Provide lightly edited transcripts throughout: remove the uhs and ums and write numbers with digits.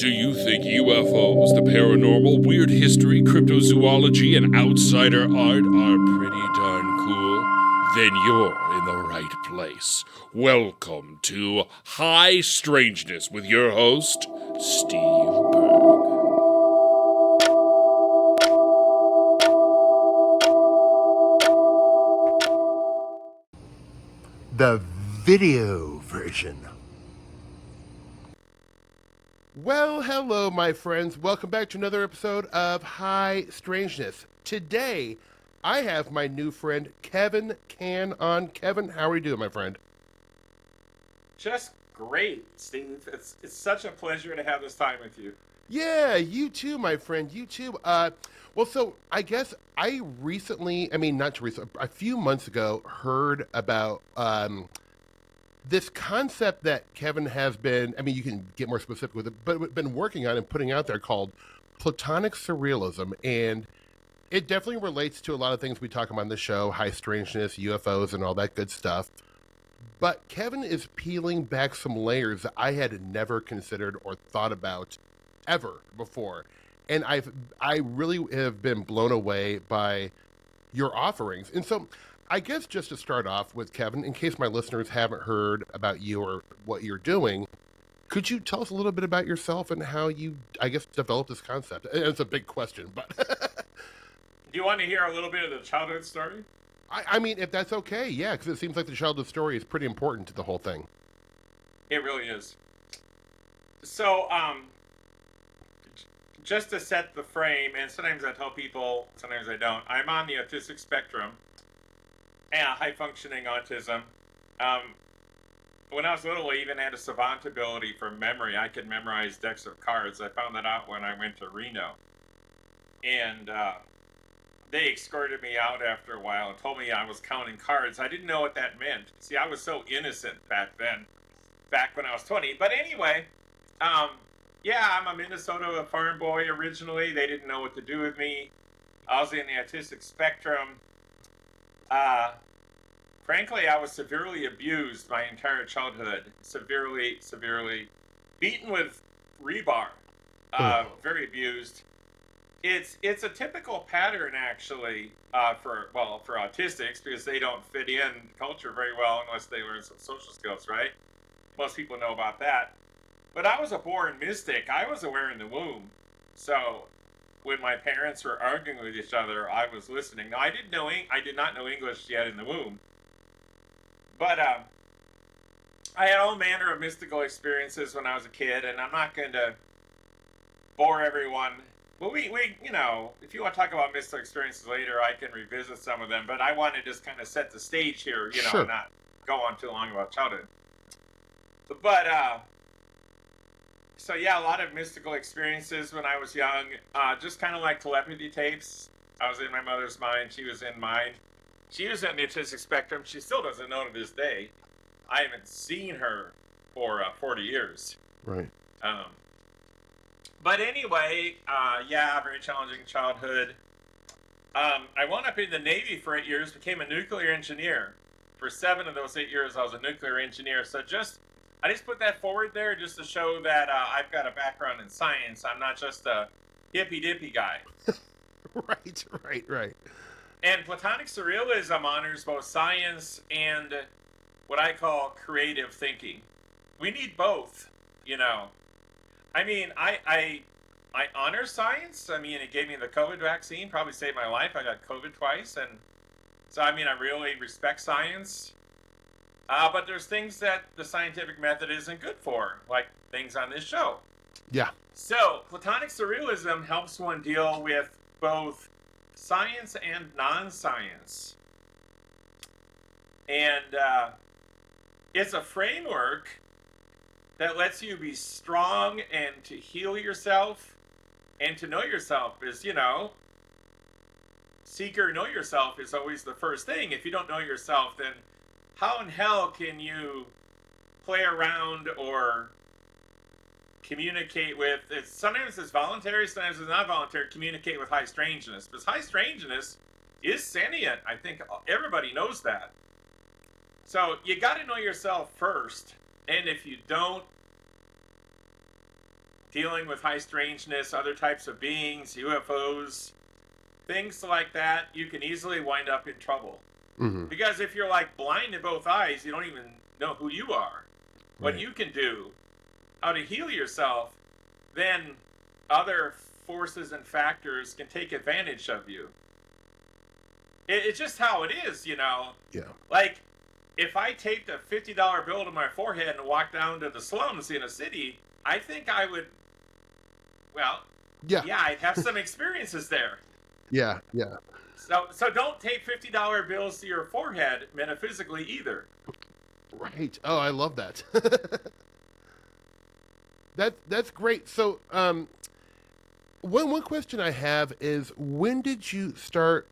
Do you think UFOs, the paranormal, weird history, cryptozoology, and outsider art are pretty darn cool? Then you're in the right place. Welcome to High Strangeness with your host, Steve Berg. The video version. Well, hello, my friends. Welcome back to another episode of High Strangeness. Today, I have my new friend, Kevin Cann, on. Kevin, how are you doing, my friend? Just great, Steve. It's such a pleasure to have this time with you. Yeah, you too, my friend. You too. So I guess I recently, not too recently, a few months ago, heard about this concept that Kevin has been, you can get more specific with it, but been working on and putting out there called Platonic Surrealism. And it definitely relates to a lot of things we talk about on the show, high strangeness, UFOs, and all that good stuff. But Kevin is peeling back some layers that I had never considered or thought about ever before. And I really have been blown away by your offerings. And so I guess just to start off with, Kevin, in case my listeners haven't heard about you or what you're doing, could you tell us a little bit about yourself and how you, I guess, developed this concept? And it's a big question, but Do you want to hear a little bit of the childhood story? I mean, if that's okay, yeah, because it seems like the childhood story is pretty important to the whole thing. It really is. So, just to set the frame, and sometimes I tell people, sometimes I don't, I'm on the autistic spectrum and high-functioning autism. When I was little, I even had a savant ability for memory. I could memorize decks of cards. I found that out when I went to Reno. And they escorted me out after a while and told me I was counting cards. I didn't know what that meant. See, I was so innocent back then, back when I was 20. But anyway, yeah, I'm a Minnesota farm boy originally. They didn't know what to do with me. I was in the autistic spectrum. Frankly, I was severely abused my entire childhood. Severely beaten with rebar. Very abused. It's a typical pattern, actually, for autistics, because they don't fit in culture very well unless they learn some social skills, right? Most people know about that. But I was a born mystic. I was aware in the womb. So when my parents were arguing with each other, I was listening. Now, I did not know English yet in the womb. But I had all manner of mystical experiences when I was a kid, and I'm not going to bore everyone. Well, we if you want to talk about mystical experiences later, I can revisit some of them. But I want to just kind of set the stage here, Sure. not go on too long about childhood. But so yeah, a lot of mystical experiences when I was young. Just kind of like telepathy tapes. I was in my mother's mind. She was in mine. She was in the autistic spectrum. She still doesn't know to this day. I haven't seen her for 40 years. Right. But anyway, yeah, very challenging childhood. I wound up in the Navy for 8 years, became a nuclear engineer. For 7 of those 8 years, I was a nuclear engineer. So I just put that forward there just to show that I've got a background in science. I'm not just a hippy-dippy guy. Right. And Platonic Surrealism honors both science and what I call creative thinking. We need both, I honor science. It gave me the COVID vaccine, probably saved my life. I got COVID twice. And so, I really respect science. But there's things that the scientific method isn't good for, like things on this show. Yeah. So, Platonic Surrealism helps one deal with both science and non-science. And it's a framework that lets you be strong and to heal yourself and to know yourself is, seek or know yourself is always the first thing. If you don't know yourself, then how in hell can you play around or communicate with, sometimes it's voluntary, sometimes it's not voluntary, communicate with high strangeness. Because high strangeness is sentient. I think everybody knows that. So you got to know yourself first. And if you don't, dealing with high strangeness, other types of beings, UFOs, things like that, you can easily wind up in trouble. Mm-hmm. Because if you're like blind in both eyes, you don't even know who you are, what Right. you can do, how to heal yourself, then other forces and factors can take advantage of you. It's just how it is, you know. Yeah. Like, if I taped a $50 bill to my forehead and walked down to the slums in a city, I think I would, well, Yeah. yeah, I'd have some experiences there. Yeah. Yeah. So don't tape $50 bills to your forehead metaphysically either. Right. Oh, I love that. That's great. So, one question I have is, when did you start,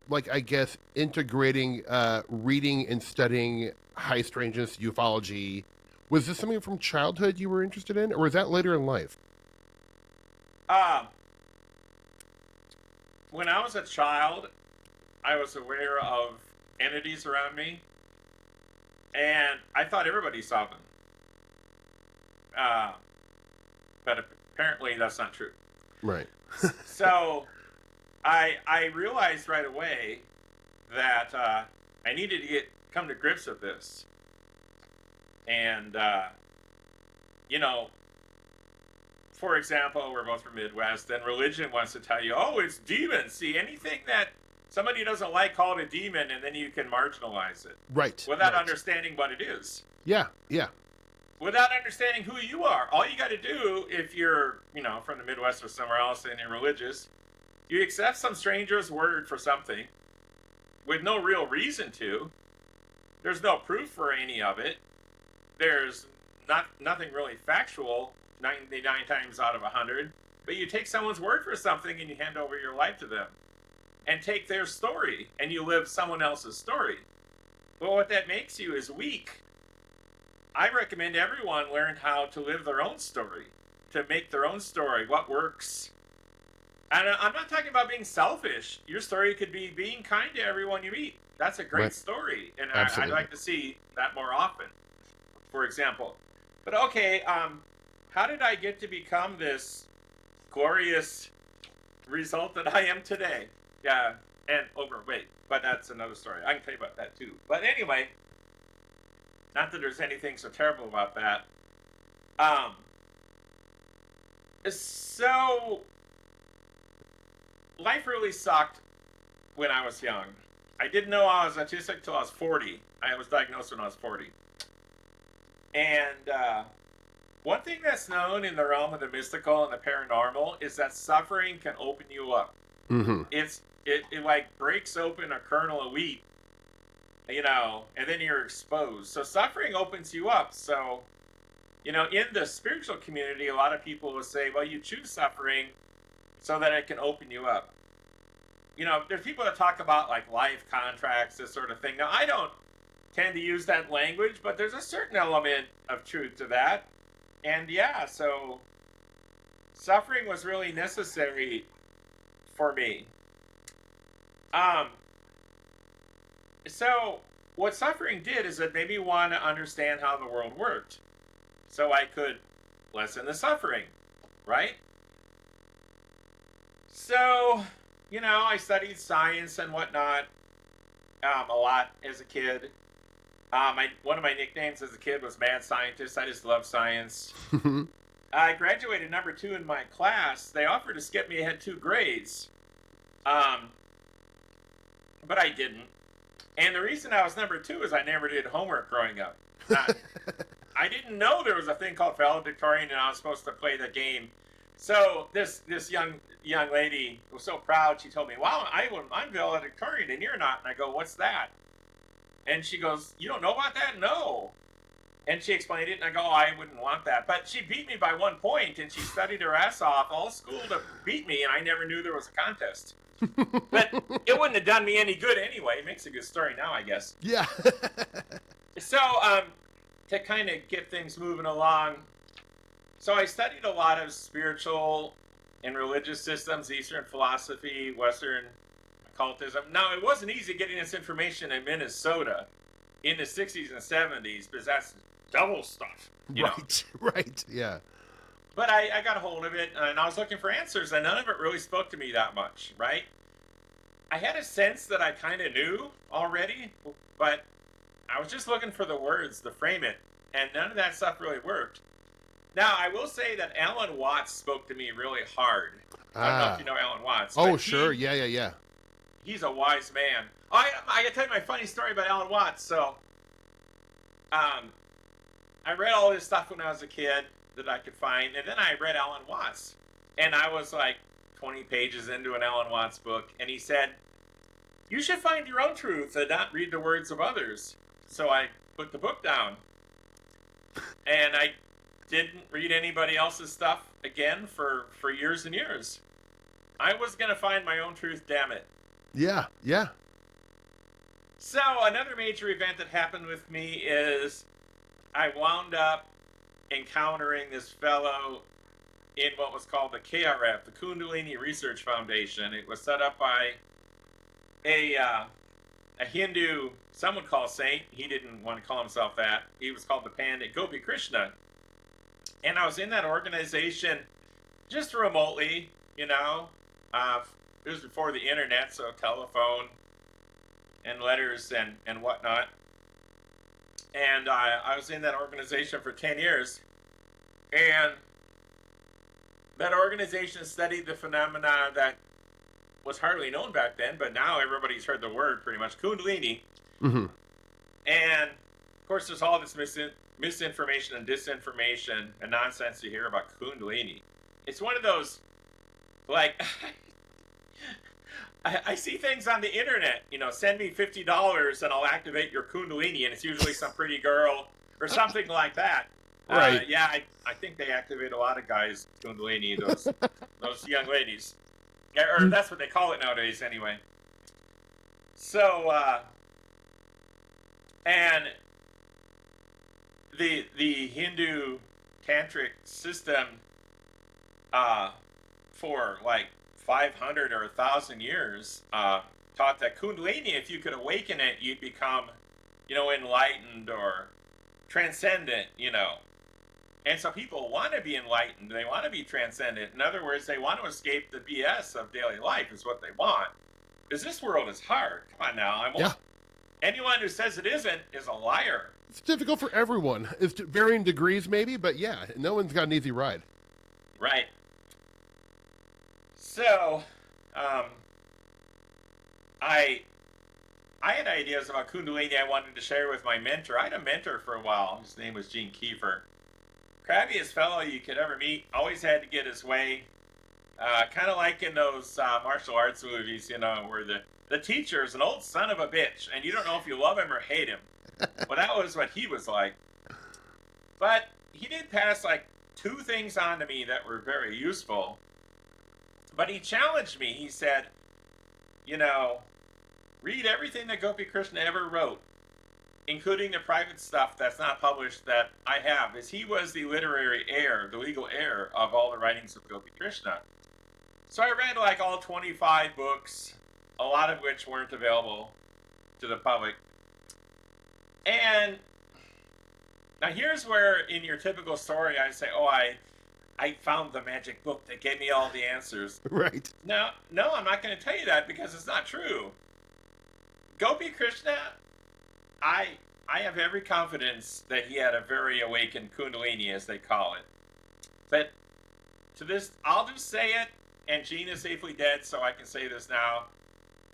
like, I guess, integrating reading and studying high strangeness ufology? Was this something from childhood you were interested in, or was that later in life? Um, when I was a child, I was aware of entities around me, and I thought everybody saw them. Uh, but apparently that's not true. Right. So I realized right away that I needed to come to grips with this, and you know, for example, we're both from Midwest, and religion wants to tell you, oh, it's demons. See, anything that somebody doesn't like, call it a demon, and then you can marginalize it Right. without right. understanding what it is. Yeah. Yeah. Without understanding who you are. All you got to do, if you're, you know, from the Midwest or somewhere else and you're religious, you accept some stranger's word for something with no real reason to. There's no proof for any of it. There's nothing really factual 99 times out of 100. But you take someone's word for something and you hand over your life to them. And take their story and you live someone else's story. Well, what that makes you is weak. I recommend everyone learn how to live their own story, to make their own story, what works. And I'm not talking about being selfish. Your story could be being kind to everyone you meet. That's a great Right. story, and I'd Absolutely. like to see that more often, for example. But okay, how did I get to become this glorious result that I am today? Yeah, and overweight, but that's another story. I can tell you about that too. But anyway, not that there's anything so terrible about that. So life really sucked when I was young. I didn't know I was autistic until I was 40. I was diagnosed when I was 40. And one thing that's known in the realm of the mystical and the paranormal is that suffering can open you up. Mm-hmm. It like breaks open a kernel of wheat, you know, and then you're exposed. So suffering opens you up. So, you know, in the spiritual community, a lot of people will say, well, you choose suffering so that it can open you up. You know, there's people that talk about like life contracts, this sort of thing. Now, I don't tend to use that language, but there's a certain element of truth to that. And yeah, so suffering was really necessary for me. So what suffering did is it made me want to understand how the world worked, so I could lessen the suffering, right? So, you know, I studied science and whatnot a lot as a kid. One of my nicknames as a kid was Mad Scientist. I just love science. I graduated number 2 in my class. They offered to skip me ahead 2 grades. But I didn't. And the reason I was number 2 is I never did homework growing up. I didn't know there was a thing called valedictorian and I was supposed to play the game. So this young lady was so proud. She told me, wow, I'm valedictorian and you're not. And I go, what's that? And she goes, you don't know about that? No. And she explained it, and I go, oh, I wouldn't want that. But she beat me by 1 point, and she studied her ass off all school to beat me, and I never knew there was a contest. But it wouldn't have done me any good anyway. It makes a good story now, I guess. Yeah. So, to kind of get things moving along, so I studied a lot of spiritual and religious systems, Eastern philosophy, Western occultism. Now, it wasn't easy getting this information in Minnesota in the 60s and 70s because that's double stuff. You know? Right. Yeah. But I got a hold of it, and I was looking for answers, and none of it really spoke to me that much, right? I had a sense that I kind of knew already, but I was just looking for the words to frame it, and none of that stuff really worked. Now, I will say that Alan Watts spoke to me really hard. I don't know if Ah. you know Alan Watts, Oh, but sure. Yeah, yeah, yeah. he's a wise man. I gotta tell you my funny story about Alan Watts. So, um, I read all this stuff when I was a kid that I could find, and then I read Alan Watts, and I was like 20 pages into an Alan Watts book, and he said, "You should find your own truth and not read the words of others." So I put the book down, and I didn't read anybody else's stuff again for years and years. I was gonna find my own truth, damn it. Yeah, yeah. So another major event that happened with me is I wound up encountering this fellow in what was called the KRF, the Kundalini Research Foundation. It was set up by a uh, a Hindu, some would call saint. He didn't want to call himself that. He was called the Pandit Gopi Krishna. And I was in that organization just remotely, you know. It was before the internet, so telephone and letters and whatnot. And I was in that organization for 10 years. And that organization studied the phenomena that was hardly known back then, but now everybody's heard the word pretty much, Kundalini. Mm-hmm. And of course, there's all this misinformation and disinformation and nonsense you hear about Kundalini. It's one of those, like, I see things on the internet, you know, send me $50 and I'll activate your Kundalini, and it's usually some pretty girl or something like that. Right. Yeah, I think they activate a lot of guys Kundalini, those young ladies, or that's what they call it nowadays, anyway. So, and the Hindu tantric system, for like 500 or 1,000 years, taught that Kundalini, if you could awaken it, you'd become, you know, enlightened or transcendent, you know. And so people want to be enlightened. They want to be transcendent. In other words, they want to escape the BS of daily life is what they want. Because this world is hard. Come on now. Yeah. Anyone who says it isn't is a liar. It's difficult for everyone. It's to varying degrees, maybe, but yeah, no one's got an easy ride. Right. So, I had ideas about Kundalini I wanted to share with my mentor. I had a mentor for a while. His name was Gene Kiefer. Crabbiest fellow you could ever meet. Always had to get his way. Kind of like in those martial arts movies, you know, where the teacher is an old son of a bitch, and you don't know if you love him or hate him. Well, that was what he was like. But he did pass like 2 things on to me that were very useful. But he challenged me. He said, you know, read everything that Gopi Krishna ever wrote, including the private stuff that's not published that I have, as he was the literary heir, the legal heir of all the writings of Gopi Krishna. So I read like all 25 books, a lot of which weren't available to the public. And now here's where, in your typical story, I say, oh, I found the magic book that gave me all the answers. Right. No, I'm not going to tell you that because it's not true. Gopi Krishna, I have every confidence that he had a very awakened Kundalini, as they call it. But to this, I'll just say it, and Gene is safely dead, so I can say this now.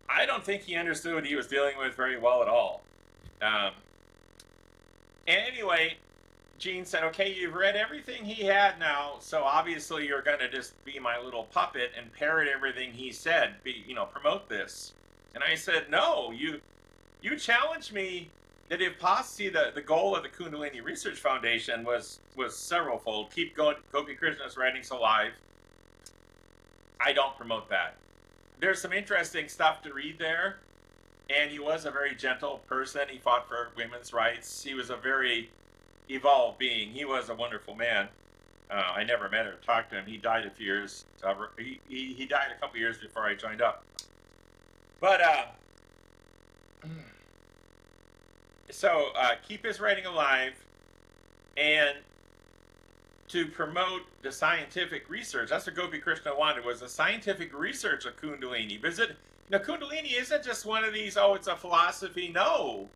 I don't think he understood what he was dealing with very well at all. And anyway, Gene said, okay, you've read everything he had now, so obviously you're going to just be my little puppet and parrot everything he said, promote this. And I said, no, you challenged me that if possibly the goal of the Kundalini Research Foundation was severalfold, keep Gopi Krishna's writings alive. I don't promote that. There's some interesting stuff to read there, and he was a very gentle person. He fought for women's rights. He was a very evolved being. He was a wonderful man. I never met or talked to him. He died a few years. He died a couple years before I joined up. But so keep his writing alive, and to promote the scientific research. That's what Gopi Krishna wanted, was the scientific research of Kundalini. Kundalini isn't just one of these, oh, it's a philosophy. No.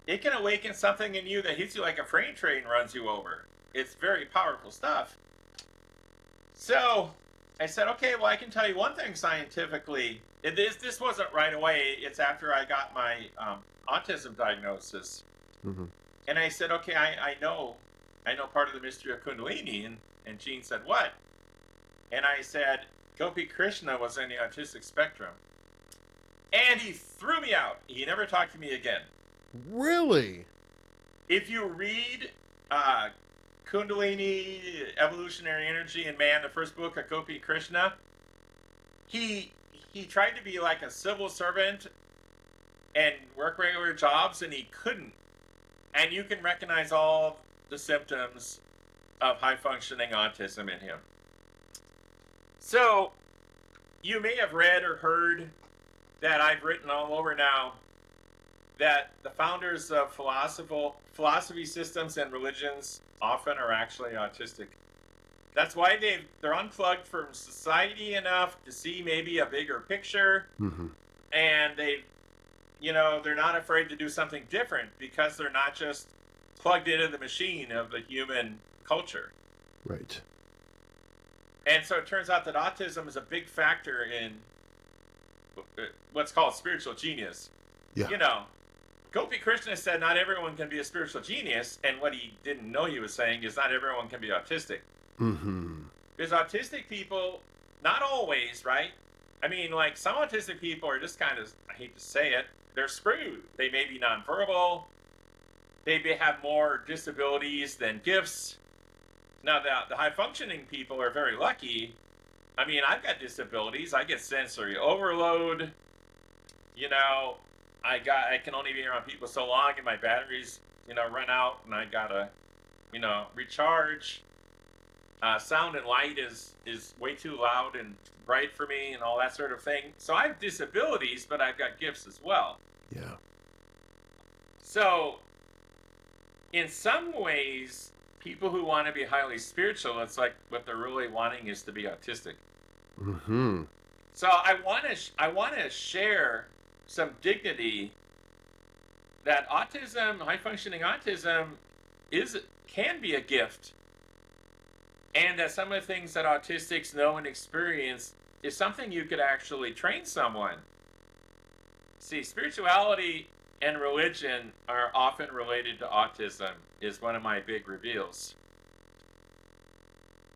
It can awaken something in you that hits you like a freight train, runs you over. It's very powerful stuff. So I said, okay, well, I can tell you one thing scientifically. This wasn't right away. It's after I got my autism diagnosis. Mm-hmm. And I said, okay, I know part of the mystery of Kundalini. And Jean said, what? And I said, Gopi Krishna was in the autistic spectrum. And he threw me out. He never talked to me again. Really? If you read Kundalini, Evolutionary Energy and Man, the first book of Gopi Krishna, he tried to be like a civil servant and work regular jobs, and he couldn't. And you can recognize all the symptoms of high-functioning autism in him. So, you may have read or heard that I've written all over now that the founders of philosophy systems and religions often are actually autistic. That's why they're unplugged from society enough to see maybe a bigger picture, mm-hmm. and they're not afraid to do something different because they're not just plugged into the machine of the human culture. Right. And so it turns out that autism is a big factor in what's called spiritual genius. Yeah. Gopi Krishna said not everyone can be a spiritual genius, and what he didn't know he was saying is not everyone can be autistic. Mm-hmm. Because autistic people, not always, right? I mean, like, some autistic people are just kind of, I hate to say it, they're screwed. They may be nonverbal. They may have more disabilities than gifts. Now, the high-functioning people are very lucky. I mean, I've got disabilities. I get sensory overload. I can only be around people so long, and my batteries, run out, and I gotta, recharge. Sound and light is way too loud and bright for me, and all that sort of thing. So I have disabilities, but I've got gifts as well. Yeah. So, in some ways, people who want to be highly spiritual, it's like what they're really wanting is to be autistic. Mm-hmm. So I want to share some dignity that autism, high-functioning autism, can be a gift, and that some of the things that autistics know and experience is something you could actually train someone. See, spirituality and religion are often related to autism, is one of my big reveals.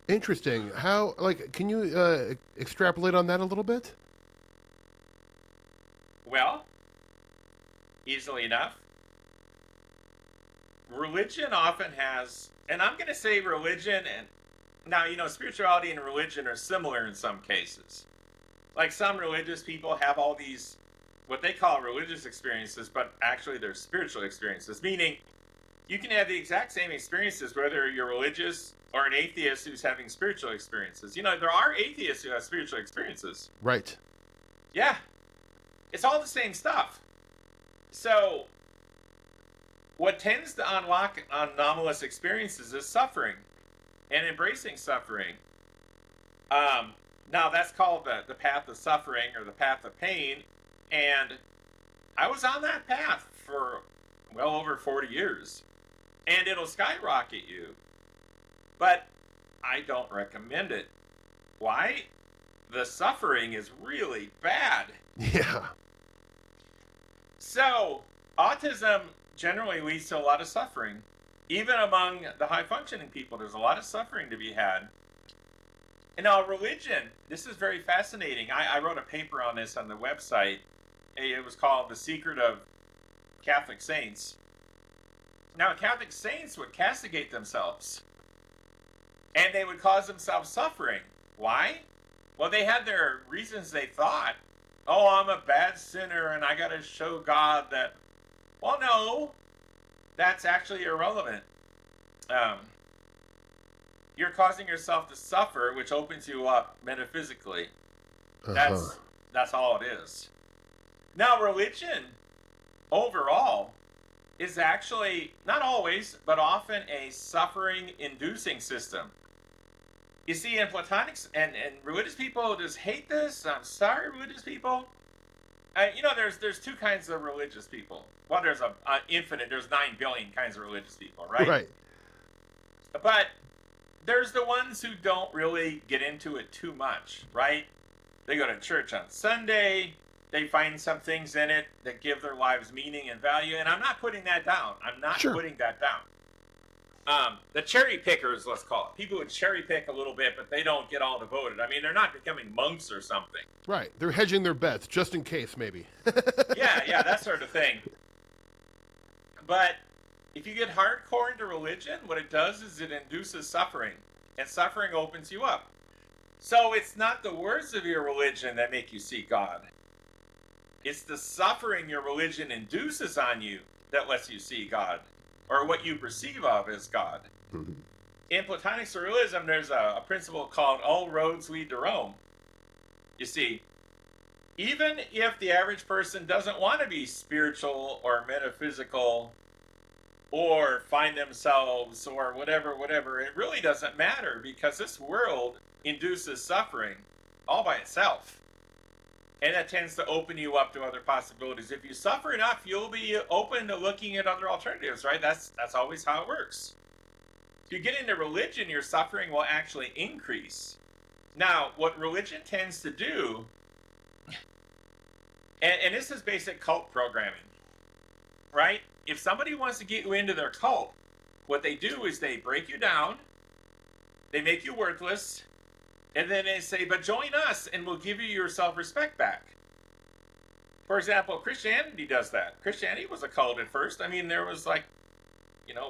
Interesting. How, can you extrapolate on that a little bit? Well, easily enough. Religion often has, and I'm going to say religion, and now, spirituality and religion are similar in some cases. Like, some religious people have all these, what they call religious experiences, but actually they're spiritual experiences, meaning you can have the exact same experiences whether you're religious or an atheist who's having spiritual experiences. There are atheists who have spiritual experiences. Right. Yeah. It's all the same stuff. So, what tends to unlock anomalous experiences is suffering and embracing suffering. Now, that's called the path of suffering or the path of pain. And I was on that path for well over 40 years. And it'll skyrocket you. But I don't recommend it. Why? The suffering is really bad. Yeah. So, autism generally leads to a lot of suffering. Even among the high-functioning people, there's a lot of suffering to be had. And now, religion, this is very fascinating. I wrote a paper on this on the website. It was called The Secret of Catholic Saints. Now, Catholic saints would castigate themselves. And they would cause themselves suffering. Why? Well, they had their reasons they thought. Oh, I'm a bad sinner and I got to show God that. Well, no, that's actually irrelevant. You're causing yourself to suffer, which opens you up metaphysically. That's all it is. Now, religion, overall, is actually, not always, but often a suffering-inducing system. You see, in Platonics and religious people just hate this. I'm sorry, religious people. There's two kinds of religious people. Well, there's a infinite. There's 9 billion kinds of religious people, right? Right. But there's the ones who don't really get into it too much, right? They go to church on Sunday. They find some things in it that give their lives meaning and value. And I'm not putting that down. I'm not putting that down. The cherry pickers, let's call it. People who cherry pick a little bit, but they don't get all devoted. I mean, they're not becoming monks or something. Right. They're hedging their bets, just in case, maybe. Yeah, that sort of thing. But if you get hardcore into religion, what it does is it induces suffering. And suffering opens you up. So it's not the words of your religion that make you see God. It's the suffering your religion induces on you that lets you see God, or what you perceive of as God. Mm-hmm. In Platonic Surrealism, there's a principle called all roads lead to Rome. You see, even if the average person doesn't want to be spiritual or metaphysical or find themselves or whatever, it really doesn't matter, because this world induces suffering all by itself. And that tends to open you up to other possibilities. If you suffer enough, you'll be open to looking at other alternatives, right? That's always how it works. If you get into religion, your suffering will actually increase. Now, what religion tends to do, and this is basic cult programming, right? If somebody wants to get you into their cult, what they do is they break you down, they make you worthless, and then they say, but join us and we'll give you your self-respect back. For example, Christianity does that. Christianity was a cult at first. I mean, there was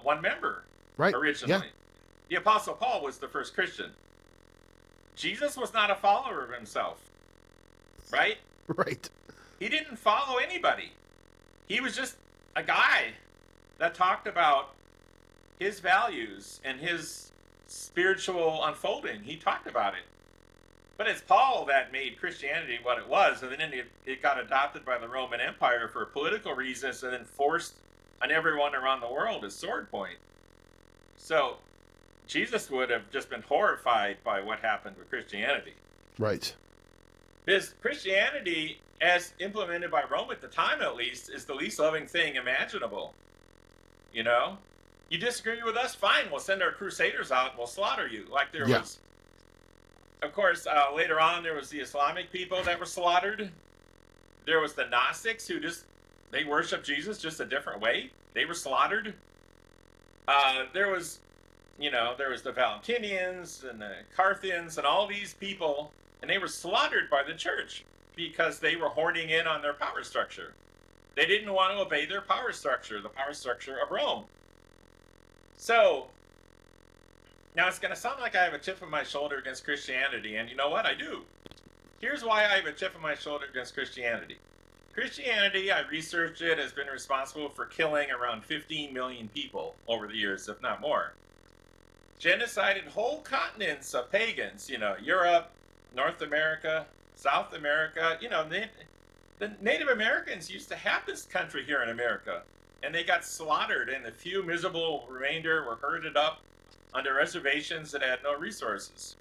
one member originally. Yeah. The Apostle Paul was the first Christian. Jesus was not a follower of himself, right? Right. He didn't follow anybody. He was just a guy that talked about his values and his spiritual unfolding. He talked about it. But it's Paul that made Christianity what it was, and then it got adopted by the Roman Empire for political reasons, and then forced on everyone around the world as sword point. So Jesus would have just been horrified by what happened with Christianity. Right. Because Christianity, as implemented by Rome at the time at least, is the least loving thing imaginable. You disagree with us? Fine, we'll send our crusaders out and we'll slaughter you. Like there was, of course, later on there was the Islamic people that were slaughtered. There was the Gnostics who they worshiped Jesus just a different way. They were slaughtered. There was the Valentinians and the Carthians and all these people, and they were slaughtered by the church because they were hoarding in on their power structure. They didn't want to obey their power structure, the power structure of Rome. So, now it's going to sound like I have a chip on my shoulder against Christianity, and you know what? I do. Here's why I have a chip on my shoulder against Christianity. Christianity, I researched it, has been responsible for killing around 15 million people over the years, if not more. Genocided whole continents of pagans, Europe, North America, South America. The Native Americans used to have this country here in America, and they got slaughtered, and the few miserable remainder were herded up under reservations that had no resources.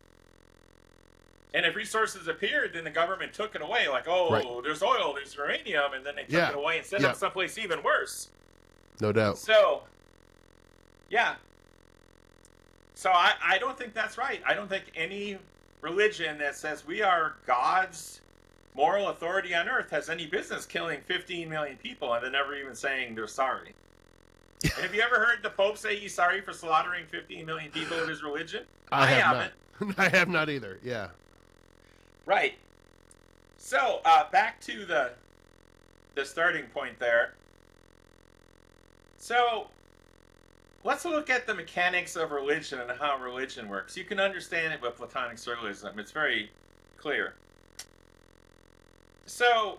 And if resources appeared, then the government took it away, like, there's oil, there's uranium, and then they took it away and sent them someplace even worse. No doubt. So, yeah. So I don't think that's right. I don't think any religion that says we are God's moral authority on earth has any business killing 15 million people and then never even saying they're sorry. And have you ever heard the Pope say he's sorry for slaughtering 15 million people of his religion? I haven't. I have not either, yeah. Right. So, back to the starting point there. So, let's look at the mechanics of religion and how religion works. You can understand it with Platonic Surrealism. It's very clear. So,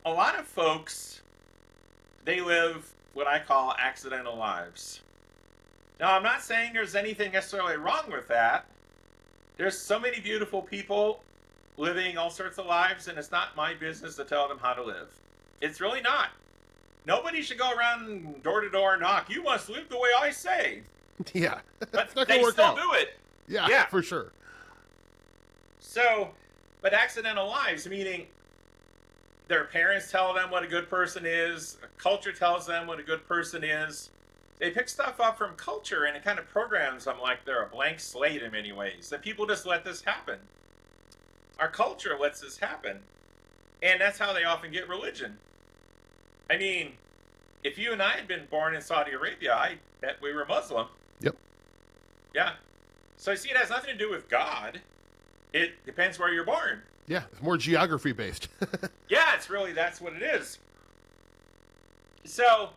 a lot of folks, they live what I call accidental lives. Now, I'm not saying there's anything necessarily wrong with that. There's so many beautiful people living all sorts of lives, and it's not my business to tell them how to live. It's really not. Nobody should go around door to door and knock, you must live the way I say. Yeah. But they still do it. Yeah, for sure. So, but accidental lives, meaning their parents tell them what a good person is, culture tells them what a good person is. They pick stuff up from culture and it kind of programs them like they're a blank slate in many ways. And people just let this happen. Our culture lets this happen. And that's how they often get religion. I mean, if you and I had been born in Saudi Arabia, I bet we were Muslim. Yep. Yeah. So you see, it has nothing to do with God. It depends where you're born. Yeah, it's more geography based. Yeah, that's what it is. So,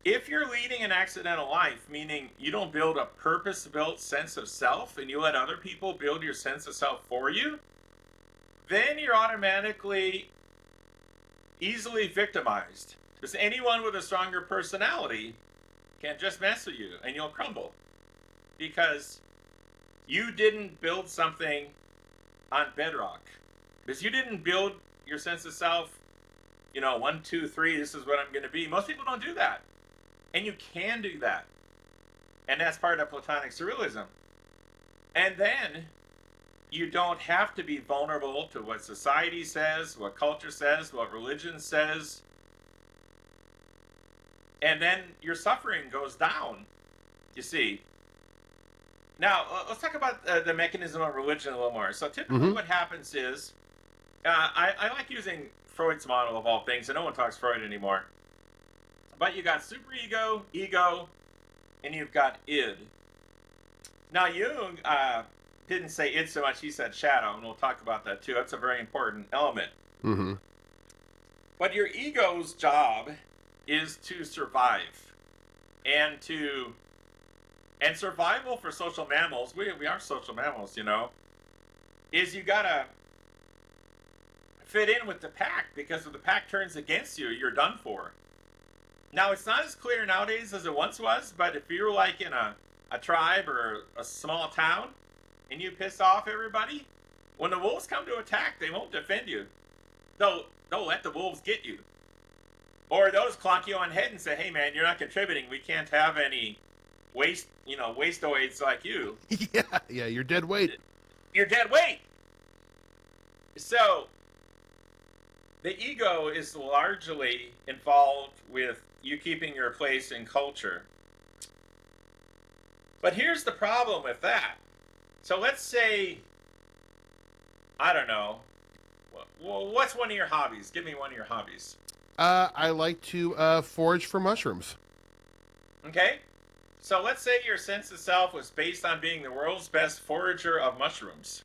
if you're leading an accidental life, meaning you don't build a purpose-built sense of self and you let other people build your sense of self for you, then you're automatically easily victimized. Because anyone with a stronger personality can just mess with you and you'll crumble. Because you didn't build something on bedrock. Because you didn't build your sense of self, 1, 2, 3, this is what I'm going to be. Most people don't do that. And you can do that. And that's part of Platonic Surrealism. And then you don't have to be vulnerable to what society says, what culture says, what religion says. And then your suffering goes down, you see. Now, let's talk about the mechanism of religion a little more. So typically what happens is, I like using Freud's model of all things, and no one talks Freud anymore. But you got superego, ego, and you've got id. Now, Jung didn't say id so much, he said shadow, and we'll talk about that too. That's a very important element. Mm-hmm. But your ego's job is to survive. And survival for social mammals, we are social mammals, is you gotta fit in with the pack, because if the pack turns against you, you're done for. Now, it's not as clear nowadays as it once was, but if you're like in a tribe or a small town and you piss off everybody, when the wolves come to attack, they won't defend you. They'll let the wolves get you. Or they'll just clonk you on the head and say, hey man, you're not contributing. We can't have any wasteoids like you. Yeah, you're dead weight. You're dead weight. So, the ego is largely involved with you keeping your place in culture. But here's the problem with that. So let's say, I don't know, what's one of your hobbies? Give me one of your hobbies. I like to forage for mushrooms. Okay. So let's say your sense of self was based on being the world's best forager of mushrooms.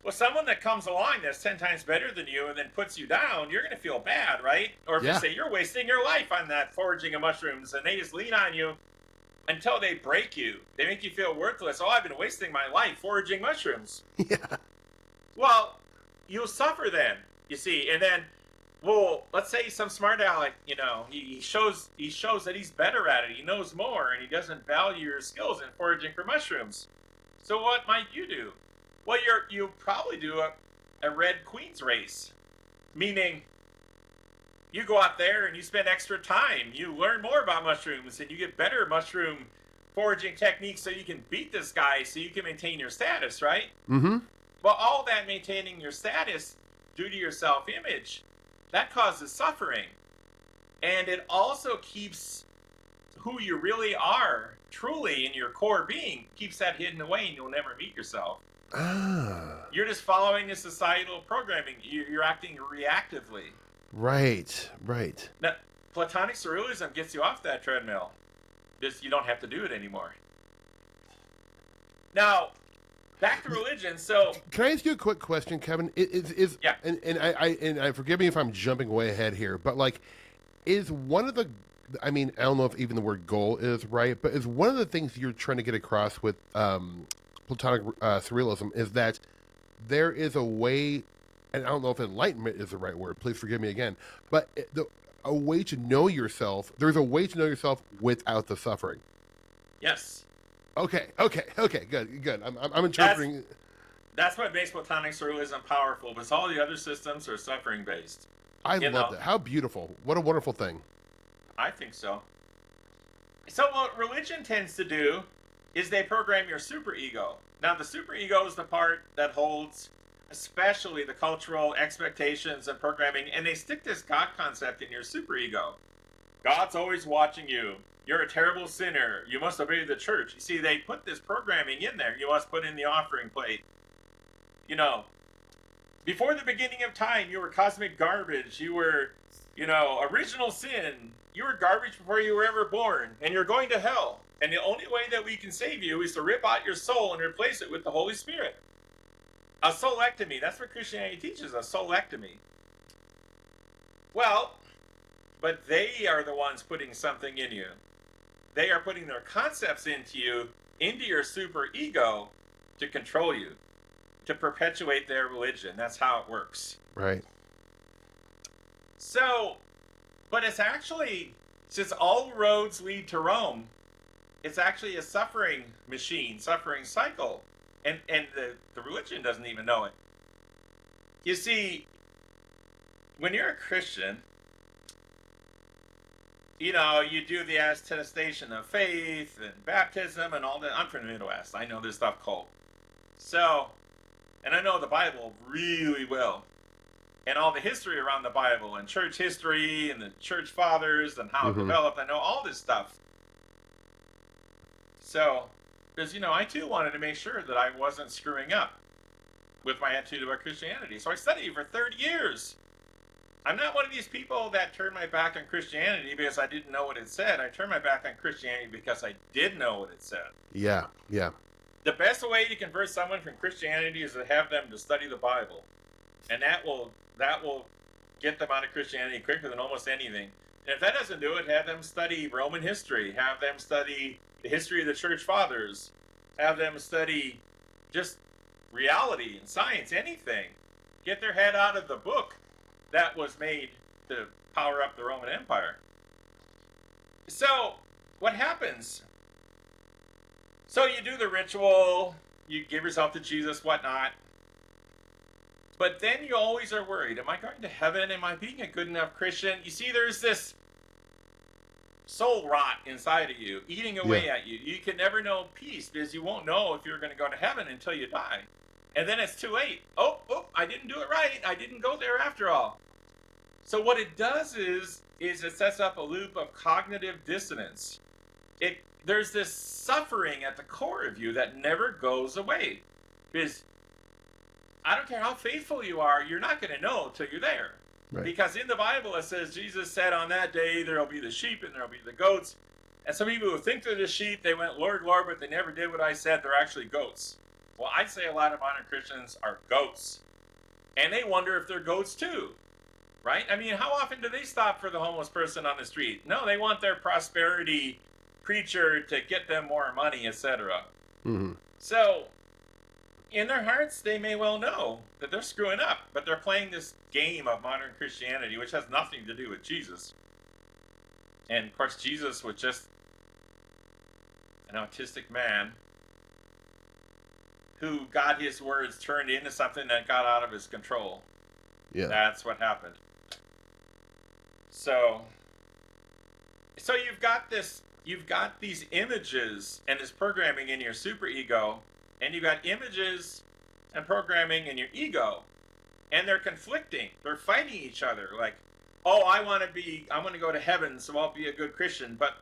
Well, someone that comes along that's 10 times better than you and then puts you down, you're going to feel bad, right? Or if you say you're wasting your life on that foraging of mushrooms, and they just lean on you until they break you. They make you feel worthless. Oh, I've been wasting my life foraging mushrooms. Yeah. Well, you'll suffer then, you see. And then, well, let's say some smart aleck, he shows that he's better at it. He knows more, and he doesn't value your skills in foraging for mushrooms. So what might you do? Well, you probably do a Red Queen's race, meaning you go out there and you spend extra time. You learn more about mushrooms and you get better mushroom foraging techniques so you can beat this guy so you can maintain your status, right? Mm-hmm. Well, all that maintaining your status due to your self-image, that causes suffering. And it also keeps who you really are, truly in your core being, keeps that hidden away and you'll never meet yourself. You're just following the societal programming. You're acting reactively. Right. Now, Platonic Surrealism gets you off that treadmill. Just you don't have to do it anymore. Now, back to religion. So, can I ask you a quick question, Kevin? Yeah. And I forgive me if I'm jumping way ahead here, but like, is one of the, I mean, I don't know if even the word goal is right, but is one of the things you're trying to get across with Platonic Surrealism is that there is a way, and I don't know if enlightenment is the right word, please forgive me again, but a way to know yourself, there's a way to know yourself without the suffering. Yes. Okay, good. I'm interpreting. That's what makes Platonic Surrealism powerful, because all the other systems are suffering-based. I love that. How beautiful. What a wonderful thing. I think so. So what religion tends to do is they program your superego. Now, the superego is the part that holds especially the cultural expectations and programming, and they stick this God concept in your superego. God's always watching you. You're a terrible sinner. You must obey the church. You see, they put this programming in there. You must put in the offering plate. You know, before the beginning of time, you were cosmic garbage. You were, original sin. You were garbage before you were ever born, and you're going to hell. And the only way that we can save you is to rip out your soul and replace it with the Holy Spirit. A soulectomy. That's what Christianity teaches, a soulectomy. Well, but they are the ones putting something in you. They are putting their concepts into you, into your superego, to control you, to perpetuate their religion. That's how it works. Right. So, but it's actually, since all roads lead to Rome, it's actually a suffering machine, suffering cycle. And the religion doesn't even know it. You see, when you're a Christian, you do the attestation of faith and baptism and all that. I'm from the Midwest. I know this stuff cold. So, and I know the Bible really well. And all the history around the Bible and church history and the church fathers and how it developed. I know all this stuff. So, because, I too wanted to make sure that I wasn't screwing up with my attitude about Christianity. So I studied for 30 years. I'm not one of these people that turned my back on Christianity because I didn't know what it said. I turned my back on Christianity because I did know what it said. Yeah. The best way to convert someone from Christianity is to have them to study the Bible. And that will get them out of Christianity quicker than almost anything. And if that doesn't do it, have them study Roman history. Have them study the history of the church fathers. Have them study just reality and science, anything. Get their head out of the book that was made to power up the Roman Empire. So, what happens? So you do the ritual, you give yourself to Jesus, whatnot. But then you always are worried, am I going to heaven? Am I being a good enough Christian? You see, there's this soul rot inside of you, eating away at you. You can never know peace because you won't know if you're going to go to heaven until you die. And then it's too late. Oh, I didn't do it right. I didn't go there after all. So what it does is it sets up a loop of cognitive dissonance. There's this suffering at the core of you that never goes away. Because I don't care how faithful you are, you're not going to know till you're there. Right. Because in the Bible it says, Jesus said on that day there will be the sheep and there will be the goats. And some people who think they're the sheep, they went, Lord, Lord, but they never did what I said. They're actually goats. Well, I'd say a lot of modern Christians are goats. And they wonder if they're goats too. Right? I mean, how often do they stop for the homeless person on the street? No, they want their prosperity preacher to get them more money, etc. So, in their hearts, they may well know that they're screwing up, but they're playing this game of modern Christianity, which has nothing to do with Jesus. And, of course, Jesus was just an autistic man who got his words turned into something that got out of his control. Yeah. That's what happened. So you've got these images and this programming in your superego, and you've got images and programming in your ego, and they're conflicting. They're fighting each other. Like, oh, I want to go to heaven, so I'll be a good Christian, but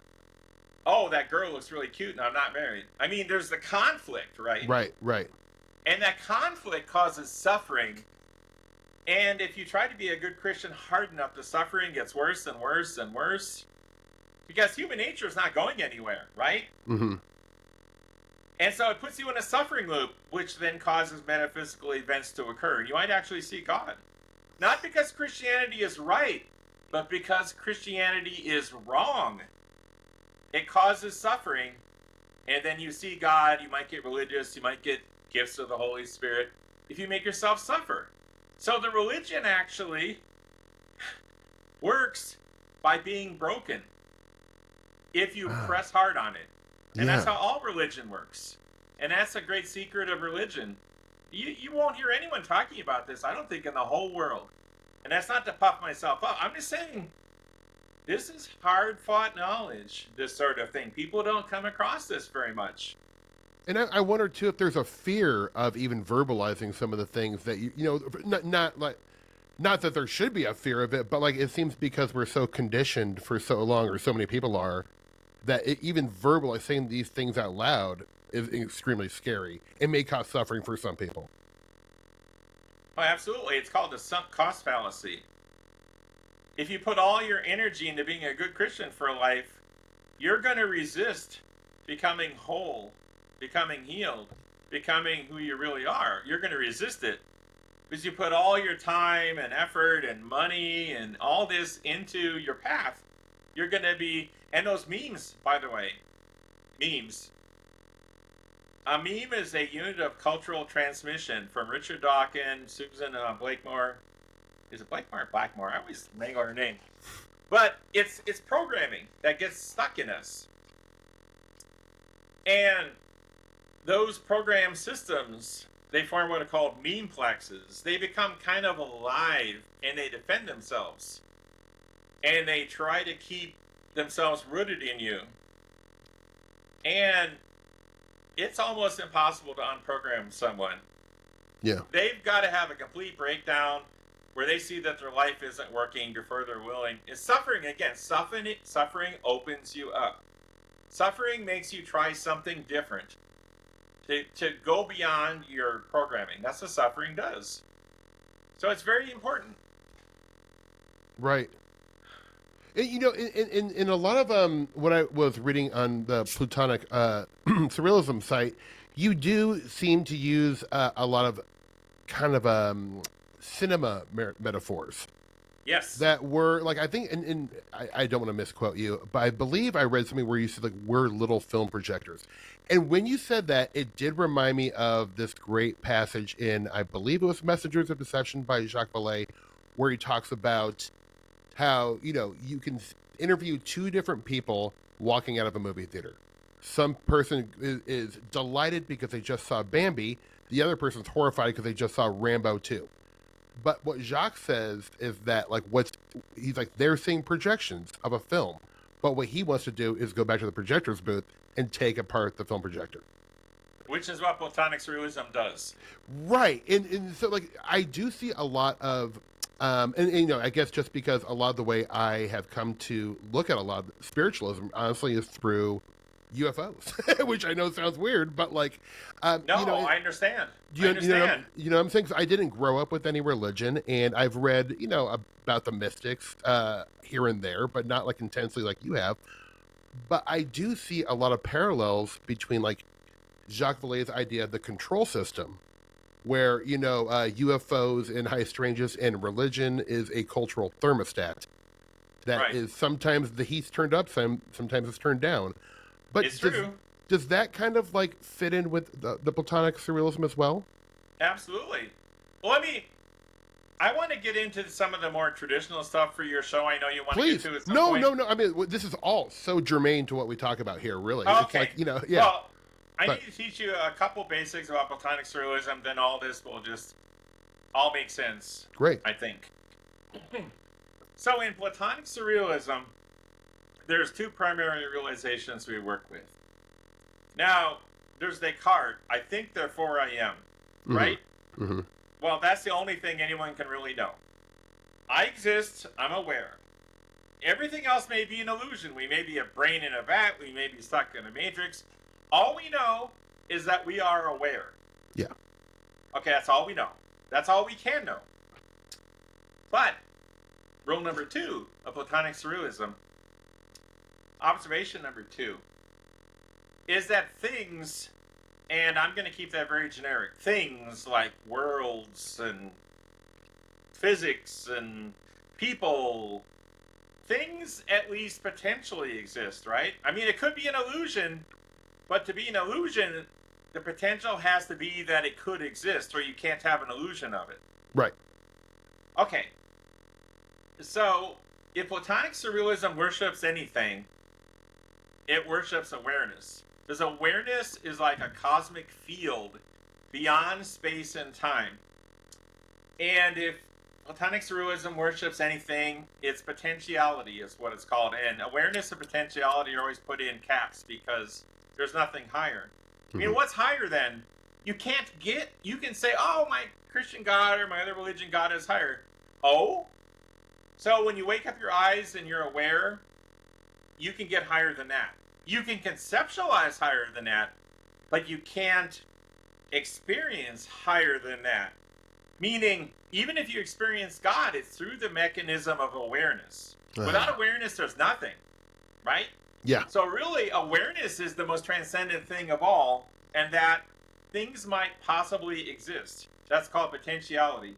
oh, that girl looks really cute and I'm not married. I mean, there's the conflict, right? Right. And that conflict causes suffering. And if you try to be a good Christian hard enough, the suffering gets worse and worse and worse. Because human nature is not going anywhere, right? And so it puts you in a suffering loop, which then causes metaphysical events to occur. You might actually see God. Not because Christianity is right, but because Christianity is wrong. It causes suffering, and then you see God. You might get religious. You might get gifts of the Holy Spirit if you make yourself suffer. So the religion actually works by being broken if you press hard on it. And that's how all religion works. And that's a great secret of religion. You won't hear anyone talking about this, I don't think, in the whole world. And that's not to puff myself up. I'm just saying, this is hard-fought knowledge, this sort of thing. People don't come across this very much. And I wonder too if there's a fear of even verbalizing some of the things that not like, not that there should be a fear of it, but like it seems because we're so conditioned for so long, or so many people are, that even verbalizing saying these things out loud is extremely scary. It may cause suffering for some people. Oh, absolutely. It's called the sunk cost fallacy. If you put all your energy into being a good Christian for life, you're going to resist becoming whole, becoming healed, becoming who you really are. You're going to resist it because you put all your time and effort and money and all this into your path. You're going to be, and those memes, by the way, memes. A meme is a unit of cultural transmission from Richard Dawkins, Susan Blakemore. Is it Blakemore or Blackmore? I always wrangle her name. But it's programming that gets stuck in us. And those program systems, they form what are called memeplexes. They become kind of alive and they defend themselves. And they try to keep themselves rooted in you. And it's almost impossible to unprogram someone. Yeah. They've got to have a complete breakdown where they see that their life isn't working before they're willing. It's suffering, again, suffering opens you up. Suffering makes you try something different. To go beyond your programming. That's what suffering does. So it's very important. Right. And, in a lot of what I was reading on the Platonic Surrealism site, you do seem to use a lot of kind of cinema metaphors. Yes. That were, like, I think, and I don't want to misquote you, but I believe I read something where you said, like, we're little film projectors. And when you said that, it did remind me of this great passage in, I believe it was Messengers of Deception by Jacques Vallée, where he talks about how, you can interview two different people walking out of a movie theater. Some person is delighted because they just saw Bambi. The other person's horrified because they just saw Rambo 2. But what Jacques says is that, like, he's like, they're seeing projections of a film. But what he wants to do is go back to the projector's booth and take apart the film projector. Which is what Platonic Surrealism does. Right. And so, like, I do see a lot of, I guess just because a lot of the way I have come to look at a lot of spiritualism, honestly, is through UFOs, which I know sounds weird, but like, I understand. I understand. What I'm saying? 'Cause I didn't grow up with any religion, and I've read, about the mystics here and there, but not like intensely like you have. But I do see a lot of parallels between like Jacques Vallée's idea of the control system, where UFOs and high strangeness and religion is a cultural thermostat that is sometimes the heat's turned up, sometimes it's turned down. But it's true. Does that kind of like fit in with the Platonic Surrealism as well? Absolutely. Well, I want to get into some of the more traditional stuff for your show. I know you want to get to it. No. I mean, this is all so germane to what we talk about here, really. Okay. It's like, yeah. Well, I need to teach you a couple basics about Platonic Surrealism, then all this will just all make sense. Great. I think. So in Platonic Surrealism, there's two primary realizations we work with. Now, there's Descartes. I think therefore I am. Right? Mm-hmm. Well, that's the only thing anyone can really know. I exist. I'm aware. Everything else may be an illusion. We may be a brain in a vat. We may be stuck in a matrix. All we know is that we are aware. Yeah. Okay, that's all we know. That's all we can know. But, rule number 2 of Platonic Surrealism, observation number 2, is that things, and I'm going to keep that very generic, things like worlds and physics and people, things at least potentially exist, right? I mean, it could be an illusion, but to be an illusion, the potential has to be that it could exist, or you can't have an illusion of it. Right. Okay. So, if Platonic Surrealism worships anything, it worships awareness. Because awareness is like a cosmic field beyond space and time. And if Platonic Surrealism worships anything, its potentiality is what it's called. And awareness and potentiality are always put in caps because there's nothing higher. I mean, what's higher than? You can say, oh, my Christian God or my other religion God is higher. Oh? So when you wake up your eyes and you're aware, you can get higher than that. You can conceptualize higher than that, but you can't experience higher than that. Meaning, even if you experience God, it's through the mechanism of awareness. Without awareness, there's nothing, right? Yeah. So really, awareness is the most transcendent thing of all, and that things might possibly exist. That's called potentiality.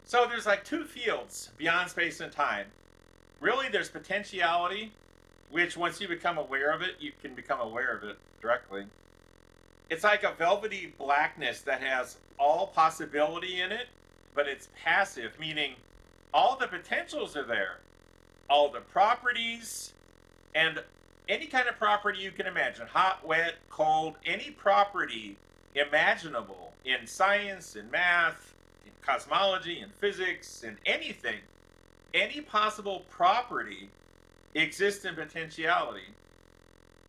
So there's like two fields beyond space and time. Really, there's potentiality, which once you become aware of it, you can become aware of it directly. It's like a velvety blackness that has all possibility in it, but it's passive, meaning all the potentials are there, all the properties, and any kind of property you can imagine, hot, wet, cold, any property imaginable in science, in math, in cosmology, in physics, in anything, any possible property exists in potentiality.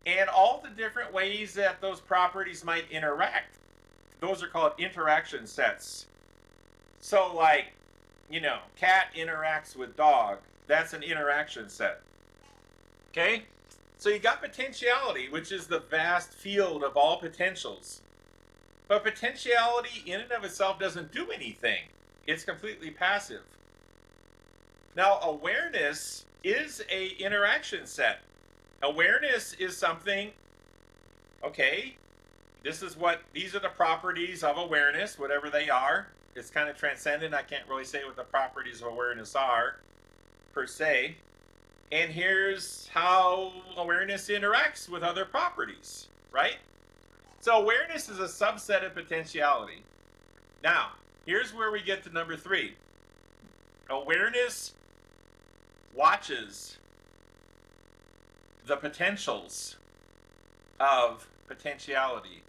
And all the different ways that those properties might interact, those are called interaction sets. So like, cat interacts with dog. That's an interaction set. Okay? So you got potentiality, which is the vast field of all potentials. But potentiality in and of itself doesn't do anything. It's completely passive. Now, awareness is a interaction set. Awareness is something, okay, these are the properties of awareness, whatever they are. It's kind of transcendent. I can't really say what the properties of awareness are, per se. And here's how awareness interacts with other properties, right? So awareness is a subset of potentiality. Now, here's where we get to number 3. Awareness watches the potentials of potentiality.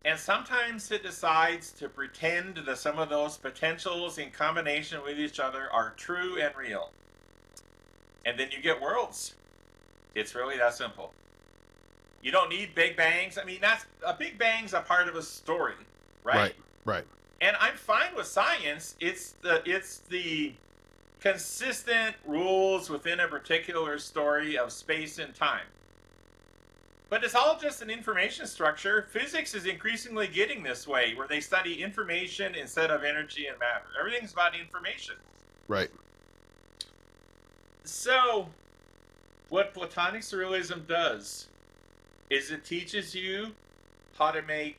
And sometimes it decides to pretend that some of those potentials in combination with each other are true and real. And then you get worlds. It's really that simple. You don't need big bangs. I mean, a big bang's a part of a story, right? Right. And I'm fine with science. It's the consistent rules within a particular story of space and time. But it's all just an information structure. Physics is increasingly getting this way, where they study information instead of energy and matter. Everything's about information. Right. So, what Platonic Surrealism does is it teaches you how to make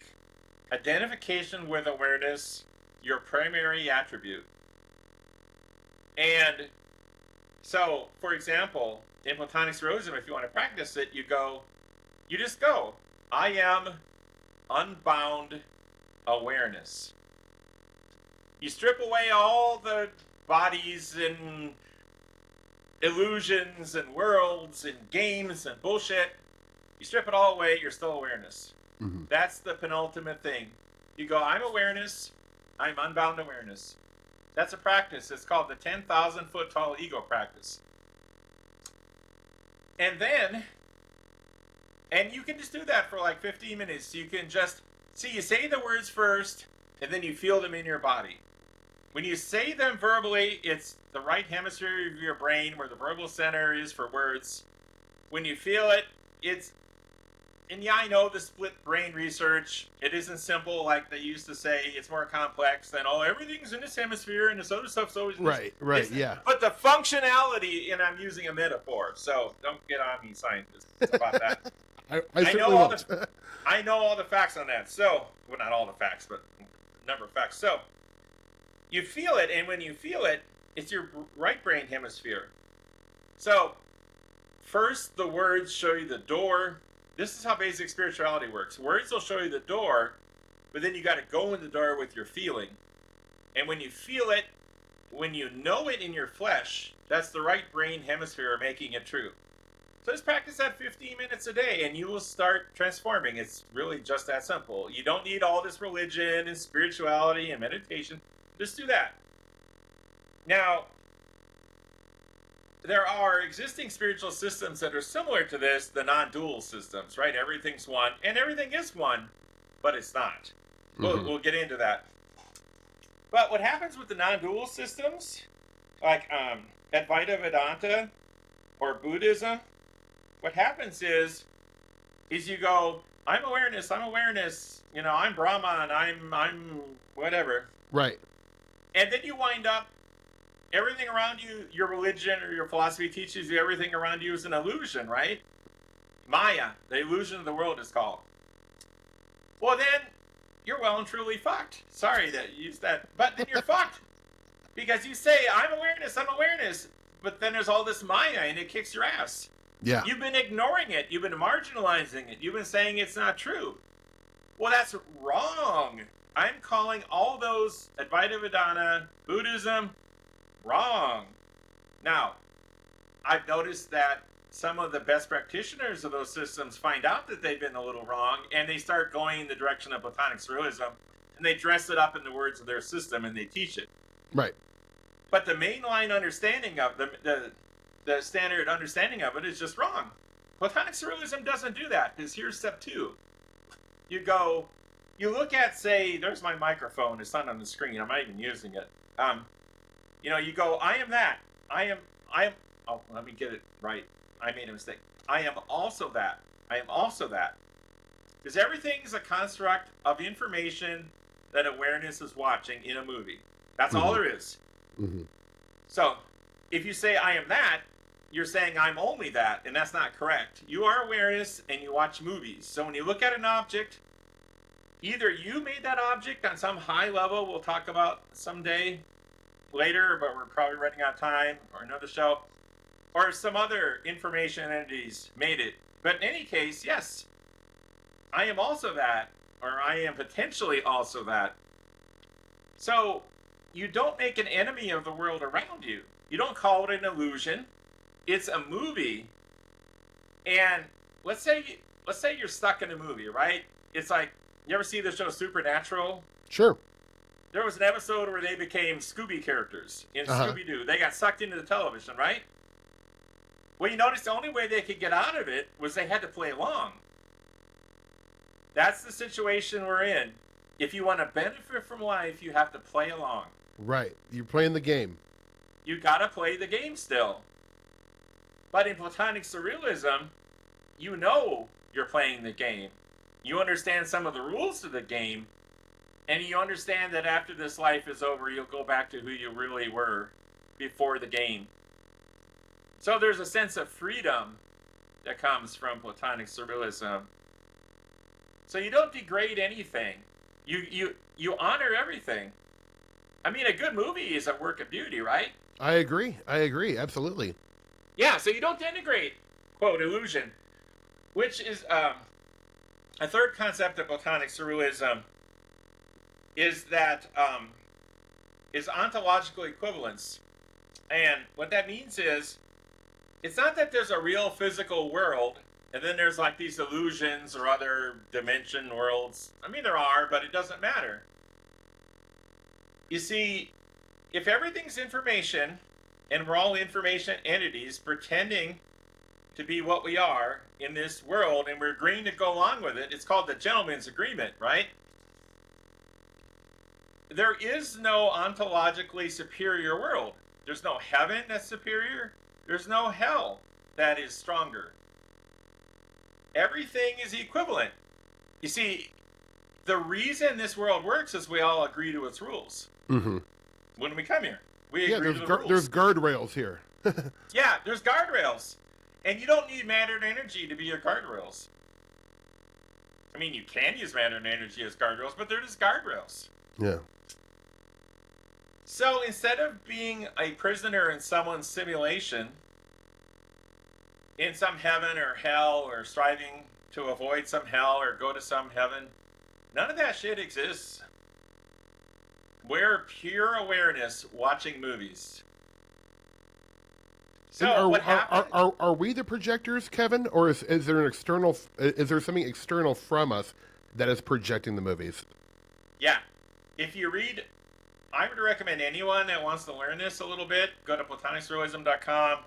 identification with awareness your primary attribute. And so, for example, in Platonic Surrealism, if you want to practice it, you just go, I am unbound awareness. You strip away all the bodies and illusions and worlds and games and bullshit. You strip it all away, you're still awareness. Mm-hmm. That's the penultimate thing. You go, I'm awareness, I'm unbound awareness. That's a practice. It's called the 10,000 foot tall ego practice. And you can just do that for like 15 minutes. You can just, you say the words first, and then you feel them in your body. When you say them verbally, it's the right hemisphere of your brain where the verbal center is for words. When you feel it, and yeah, I know the split brain research, it isn't simple like they used to say. It's more complex than, everything's in this hemisphere and this other stuff's always in this. Right, yeah. But the functionality, and I'm using a metaphor, so don't get on me, scientists, about that. I know all I know all the facts on that. So, well, not all the facts, but a number of facts. So, you feel it, and when you feel it, it's your right brain hemisphere. So, first the words show you the door. This is how basic spirituality works. Words will show you the door, but then you got to go in the door with your feeling. And when you feel it, when you know it in your flesh, that's the right brain hemisphere making it true. So just practice that 15 minutes a day, and you will start transforming. It's really just that simple. You don't need all this religion and spirituality and meditation. Just do that. Now, there are existing spiritual systems that are similar to this, the non-dual systems, right? Everything's one, and everything is one, but it's not. We'll get into that. But what happens with the non-dual systems, like Advaita Vedanta or Buddhism, what happens is you go, I'm awareness, I'm Brahman, I'm whatever. Right. And then you wind up, everything around you, your religion or your philosophy teaches you everything around you is an illusion, right? Maya, the illusion of the world is called. Well, then you're well and truly fucked. Sorry to use that, but then you're fucked. Because you say, I'm awareness, but then there's all this Maya and it kicks your ass. Yeah. You've been ignoring it. You've been marginalizing it. You've been saying it's not true. Well, that's wrong. I'm calling all those Advaita Vedanta, Buddhism, wrong. Now, I've noticed that some of the best practitioners of those systems find out that they've been a little wrong, and they start going in the direction of Platonic Surrealism, and they dress it up in the words of their system, and they teach it. Right. But the mainline understanding of the standard understanding of it is just wrong. Platonic Surrealism doesn't do that, because here's step 2. You look at, say, there's my microphone, it's not on the screen, I'm not even using it. You go, I am that. Oh, let me get it right. I made a mistake. I am also that. Because everything is a construct of information that awareness is watching in a movie. That's all there is. Mm-hmm. So, if you say I am that, you're saying I'm only that, and that's not correct. You are awareness, and you watch movies. So when you look at an object, either you made that object on some high level we'll talk about someday later, but we're probably running out of time, or another show, or some other information entities made it. But in any case, yes, I am also that, or I am potentially also that. So you don't make an enemy of the world around you. You don't call it an illusion. It's a movie. And let's say you're stuck in a movie, right? It's like, you ever see the show Supernatural? Sure. There was an episode where they became Scooby characters in Scooby-Doo. They got sucked into the television, right? Well, you notice the only way they could get out of it was they had to play along. That's the situation we're in. If you want to benefit from life, you have to play along. Right. You're playing the game. You got to play the game still. But in Platonic Surrealism, you know you're playing the game. You understand some of the rules of the game, and you understand that after this life is over, you'll go back to who you really were before the game. So there's a sense of freedom that comes from Platonic Surrealism. So you don't degrade anything. You honor everything. I mean, a good movie is a work of beauty, right? I agree. Absolutely. Yeah, so you don't denigrate, quote, illusion, which is a third concept of Platonic Surrealism is that is ontological equivalence. And what that means is, it's not that there's a real physical world, and then there's like these illusions or other dimension worlds. I mean, there are, but it doesn't matter. You see, if everything's information, and we're all information entities pretending to be what we are in this world, and we're agreeing to go along with it, it's called the gentleman's agreement, right? There is no ontologically superior world. There's no heaven that's superior. There's no hell that is stronger. Everything is equivalent. You see, the reason this world works is we all agree to its rules. Mm-hmm. When we come here, we agree to the rules. There's guardrails here. Yeah, there's guardrails. And you don't need matter and energy to be your guardrails. I mean, you can use matter and energy as guardrails, but they're just guardrails. Yeah. So instead of being a prisoner in someone's simulation, in some heaven or hell, or striving to avoid some hell or go to some heaven, none of that shit exists. We're pure awareness watching movies. So what happens? Are we the projectors, Kevin, or is there an external? Is there something external from us that is projecting the movies? Yeah. If you read, I would recommend anyone that wants to learn this a little bit, go to platonicsurrealism.com.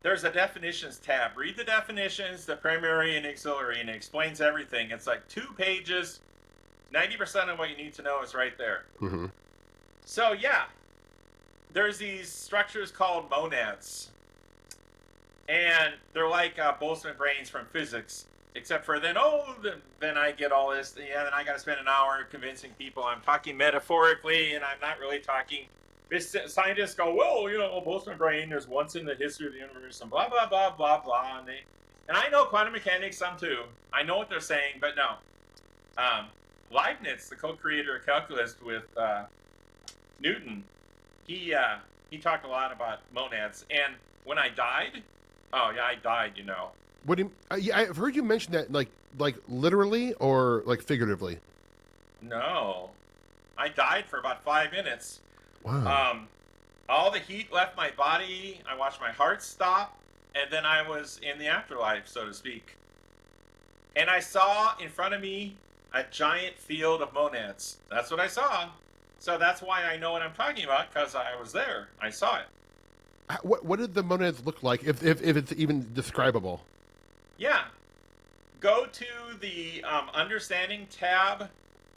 there's a definitions tab. Read the definitions, the primary and auxiliary, and it explains everything. It's like 2 pages. 90% of what you need to know is right there. Mm-hmm. So yeah, there's these structures called monads, and they're like Boltzmann brains from physics. Except for then I get all this. Yeah, then I got to spend an hour convincing people I'm talking metaphorically, and I'm not really talking. This scientists go, well, Boltzmann brain. There's once in the history of the universe, and blah blah blah blah blah. And I know quantum mechanics some too. I know what they're saying, but no. Leibniz, the co-creator of calculus with Newton, he talked a lot about monads. And when I died, I died. What do you, yeah, I've heard you mention that like literally or like figuratively. No, I died for about 5 minutes. Wow. All the heat left my body. I watched my heart stop, and then I was in the afterlife, so to speak. And I saw in front of me a giant field of monads. That's what I saw. So that's why I know what I'm talking about, because I was there. I saw it. What did the monads look like, if it's even describable? Yeah. Go to the Understanding tab,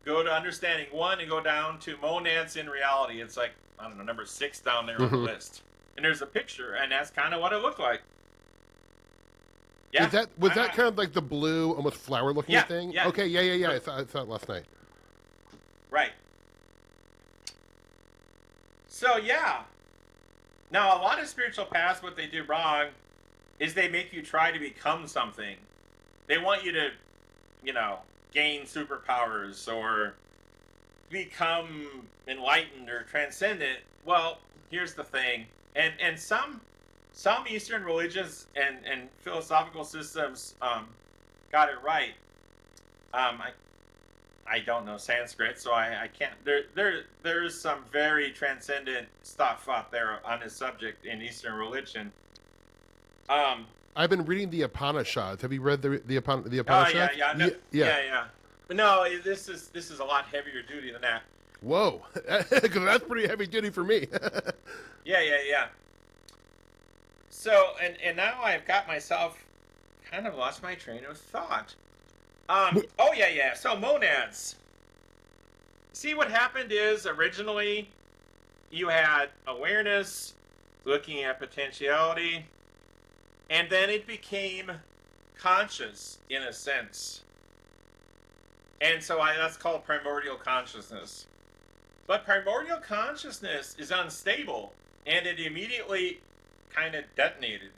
go to Understanding 1, and go down to Monads in Reality. It's like, I don't know, number 6 down there on the list. And there's a picture, and that's kind of what it looked like. Yeah. Was that kind of like the blue, almost flower-looking thing? Yeah. Okay, yeah. I saw it last night. Right. So, yeah. Now, a lot of spiritual paths, what they do wrong is they make you try to become something. They want you to, gain superpowers or become enlightened or transcendent. Well, here's the thing. And some Eastern religions and philosophical systems got it right. I don't know Sanskrit, so I can't. There's some very transcendent stuff out there on this subject in Eastern religion. I've been reading the Upanishads. Have you read the Upanishads? Yeah. But no, this is a lot heavier duty than that. Whoa, because that's pretty heavy duty for me. Yeah. So and now I've got myself kind of lost my train of thought. So monads. See, what happened is originally you had awareness looking at potentiality, and then it became conscious in a sense. And so that's called primordial consciousness. But primordial consciousness is unstable, and it immediately kind of detonated.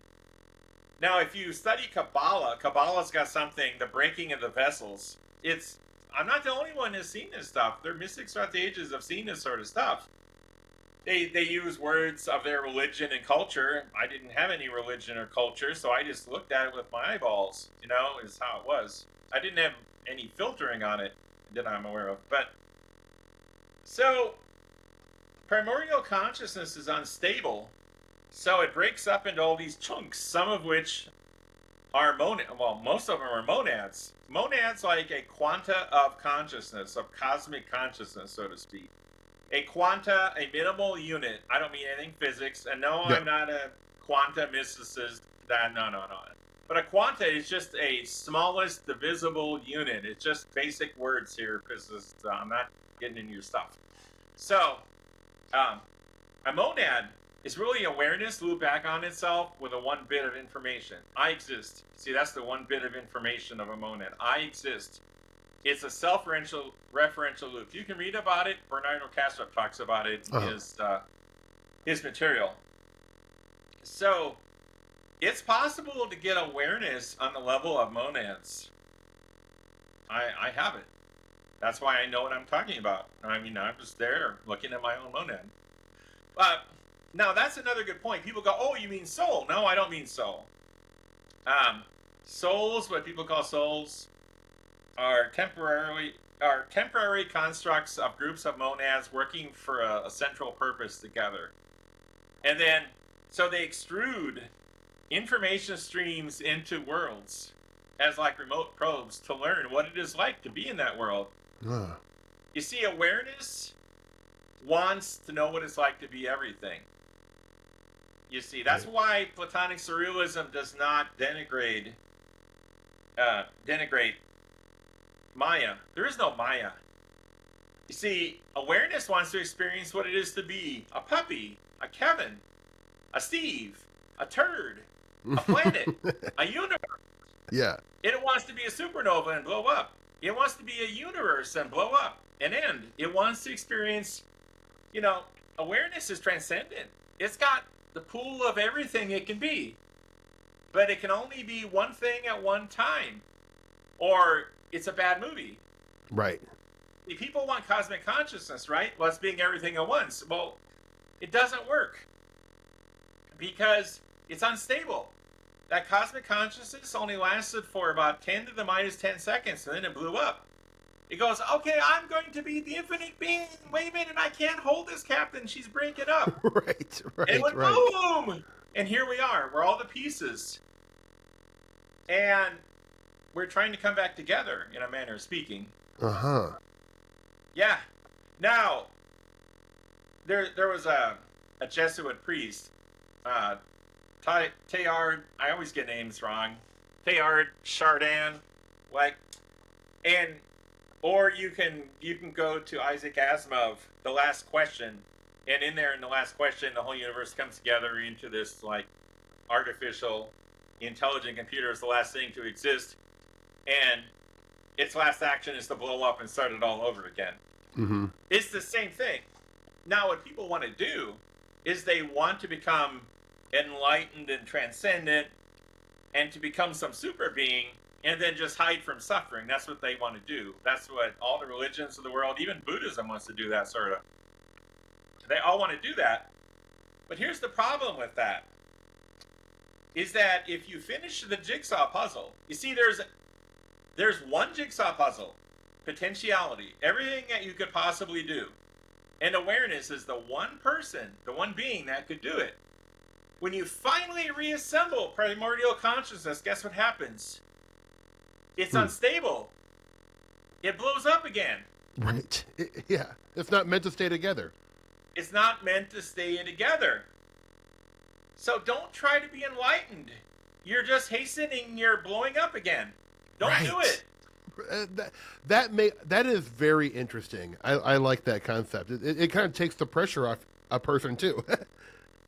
Now, if you study Kabbalah's got something, the breaking of the vessels. I'm not the only one who's seen this stuff. Their mystics throughout the ages have seen this sort of stuff. They use words of their religion and culture. I didn't have any religion or culture, so I just looked at it with my eyeballs, is how it was. I didn't have any filtering on it that I'm aware of. But, so, primordial consciousness is unstable. So it breaks up into all these chunks, some of which are most of them are monads. Monads like a quanta of consciousness, of cosmic consciousness, so to speak. A quanta, a minimal unit. I don't mean anything physics, and no, I'm not a quanta mysticist. No. But a quanta is just a smallest divisible unit. It's just basic words here, because I'm not getting into your stuff. So, a monad is really awareness looped back on itself with a 1 bit of information. I exist. See, that's the 1 bit of information of a monad. I exist. It's a self-referential loop. You can read about it. Bernardo Kastrup talks about it in his material. So, it's possible to get awareness on the level of monads. I have it. That's why I know what I'm talking about. I mean, I'm just there looking at my own monad. Now, that's another good point. People go, oh, you mean soul. No, I don't mean soul. Souls, what people call souls, are temporary constructs of groups of monads working for a central purpose together. And then, so they extrude information streams into worlds as like remote probes to learn what it is like to be in that world. You see, awareness wants to know what it's like to be everything. You see, that's why Platonic Surrealism does not denigrate Maya. There is no Maya. You see, awareness wants to experience what it is to be a puppy, a Kevin, a Steve, a turd, a planet, a universe. Yeah. It wants to be a supernova and blow up. It wants to be a universe and blow up and end. It wants to experience, awareness is transcendent. It's got the pool of everything it can be, but it can only be one thing at one time, or it's a bad movie. Right. People want cosmic consciousness, right? Well, it's being everything at once. Well, it doesn't work because it's unstable. That cosmic consciousness only lasted for about 10 to the minus 10 seconds, and then it blew up. It goes, okay, I'm going to be the infinite being. Wait a minute, I can't hold this, Captain. She's breaking up. Right. And it went boom! And here we are. We're all the pieces. And we're trying to come back together, in a manner of speaking. Uh-huh. Yeah. Now, there was a Jesuit priest, Teilhard, I always get names wrong, Teilhard Chardin, or you can go to Isaac Asimov, The Last Question, and in the last question, the whole universe comes together into this artificial, intelligent computer is the last thing to exist, and its last action is to blow up and start it all over again. Mm-hmm. It's the same thing. Now, what people want to do is they want to become enlightened and transcendent and to become some super being and then just hide from suffering. That's what they want to do. That's what all the religions of the world, even Buddhism wants to do that sort of. They all want to do that. But here's the problem with that. Is that if you finish the jigsaw puzzle, you see there's one jigsaw puzzle, potentiality, everything that you could possibly do. And awareness is the one person, the one being that could do it. When you finally reassemble primordial consciousness, guess what happens? It's unstable. It blows up again. Right. Yeah. It's not meant to stay together. It's not meant to stay together. So don't try to be enlightened. You're just hastening your blowing up again. Don't do it. That is very interesting. I like that concept. It kind of takes the pressure off a person too.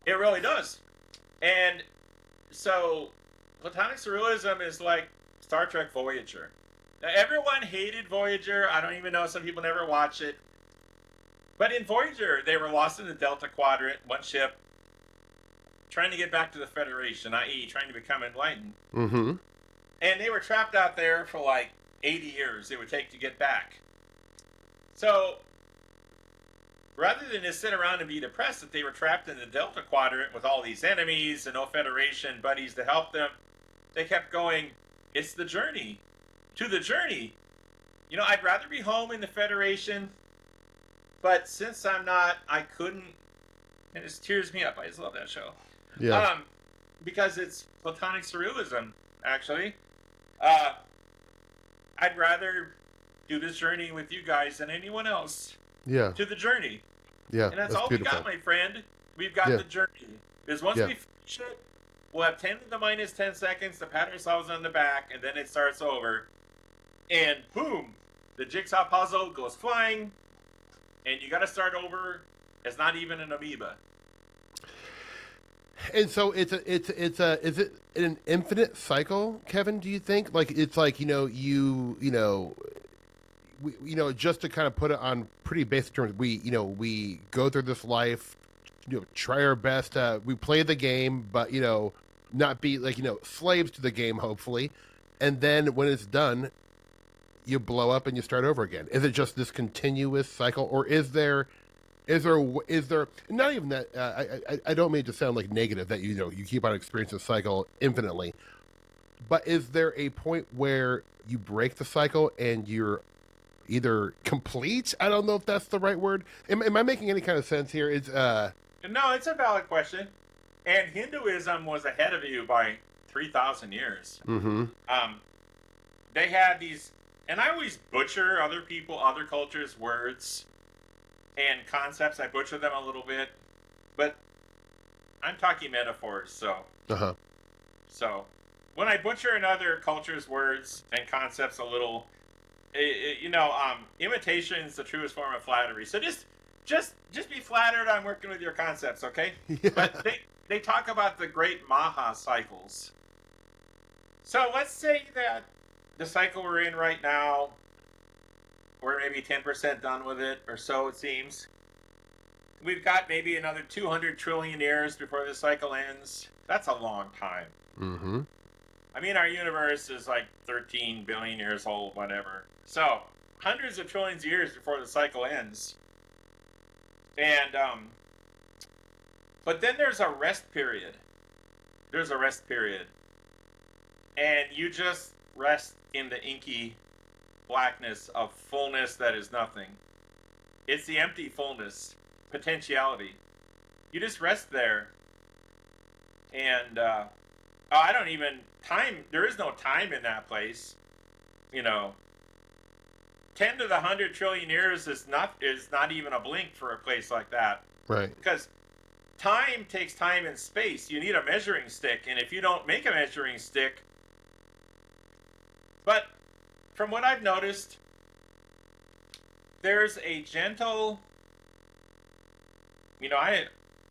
It really does. And so Platonic Surrealism is like Star Trek Voyager. Now, everyone hated Voyager. I don't even know, some people never watch it. But in Voyager, they were lost in the Delta Quadrant, one ship, trying to get back to the Federation, i.e. trying to become enlightened. Mm-hmm. And they were trapped out there for 80 years it would take to get back. So, rather than just sit around and be depressed that they were trapped in the Delta Quadrant with all these enemies and no Federation buddies to help them, they kept going, it's the journey. To the journey. I'd rather be home in the Federation, but since I'm not, I couldn't, and it tears me up. I just love that show. Yeah. Because it's Platonic Surrealism, actually. I'd rather do this journey with you guys than anyone else. Yeah. To the journey. Yeah. And that's all beautiful. We got, my friend. We've got the journey. Because once we finish it, we'll have 10 to the minus 10 seconds to pat ourselves on the back, and then it starts over. And boom, the jigsaw puzzle goes flying, and you got to start over as not even an amoeba. And so is it an infinite cycle, Kevin? Do you think it's just to kind of put it on pretty basic terms, we go through this life, try our best. We play the game, but not be slaves to the game, hopefully. And then when it's done, you blow up and you start over again. Is it just this continuous cycle, or is there not even that? I don't mean to sound negative that you keep on experiencing the cycle infinitely, but is there a point where you break the cycle and you're either complete? I don't know if that's the right word. Am I making any kind of sense here? No, it's a valid question. And Hinduism was ahead of you by 3,000 years. Mm-hmm. They had these, and I always butcher other cultures' words and concepts. I butcher them a little bit. But I'm talking metaphors. Uh-huh. So when I butcher another culture's words and concepts a little, imitation is the truest form of flattery. So just be flattered. I'm working with your concepts, okay? Yeah. But they talk about the great Maha cycles. So let's say that the cycle we're in right now, we're maybe 10% done with it, or so it seems. We've got maybe another 200 trillion years before the cycle ends. That's a long time. Mm-hmm. I mean, our universe is like 13 billion years old, whatever. So, hundreds of trillions of years before the cycle ends. And, but then there's a rest period. There's a rest period. And you just rest in the inky blackness of fullness that is nothing. It's the empty fullness, potentiality. You just rest there. And, I don't even, time, there is no time in that place. 10 to the 100 trillion years is not even a blink for a place like that. Right. Because time takes time and space. You need a measuring stick, and if you don't make a measuring stick, but from what I've noticed, there's a gentle, I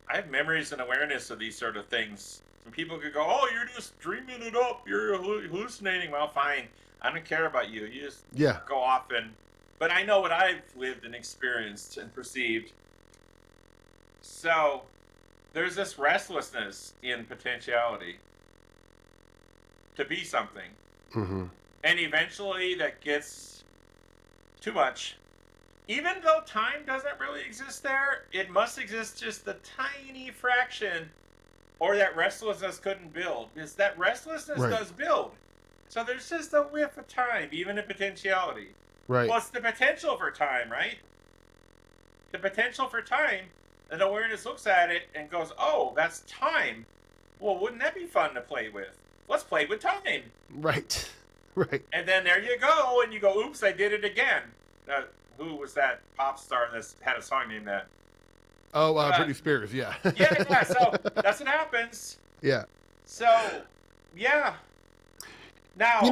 have memories and awareness of these sort of things. And people could go, "Oh, you're just dreaming it up. You're hallucinating." Well, fine. I don't care about you. You just go off and. But I know what I've lived and experienced and perceived. So there's this restlessness in potentiality to be something. Mm-hmm. And eventually that gets too much. Even though time doesn't really exist there, it must exist just a tiny fraction, or that restlessness couldn't build. Because that restlessness does build. So there's just a whiff of time, even in potentiality. Right. Well, it's the potential for time, right? The potential for time, and awareness looks at it and goes, "Oh, that's time. Well, wouldn't that be fun to play with? Let's play with time." Right. Right. And then there you go, and you go, "Oops, I did it again." Who was that pop star that had a song named that? Oh, Britney Spears, yeah. yeah, so that's what happens. Yeah. So, yeah. Now,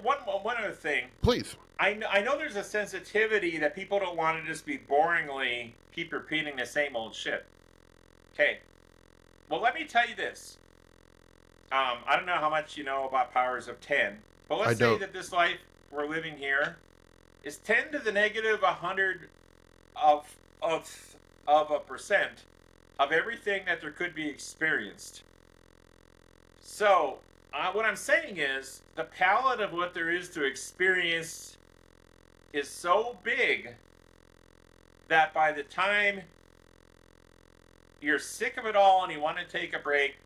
one other thing. Please. I know there's a sensitivity that people don't want to just be boringly keep repeating the same old shit. Okay. Well, let me tell you this. I don't know how much you know about powers of 10, but let's say that this life we're living here is 10 to the negative 100 of a percent of everything that there could be experienced. So, what I'm saying is the palette of what there is to experience is so big that by the time you're sick of it all and you want to take a break,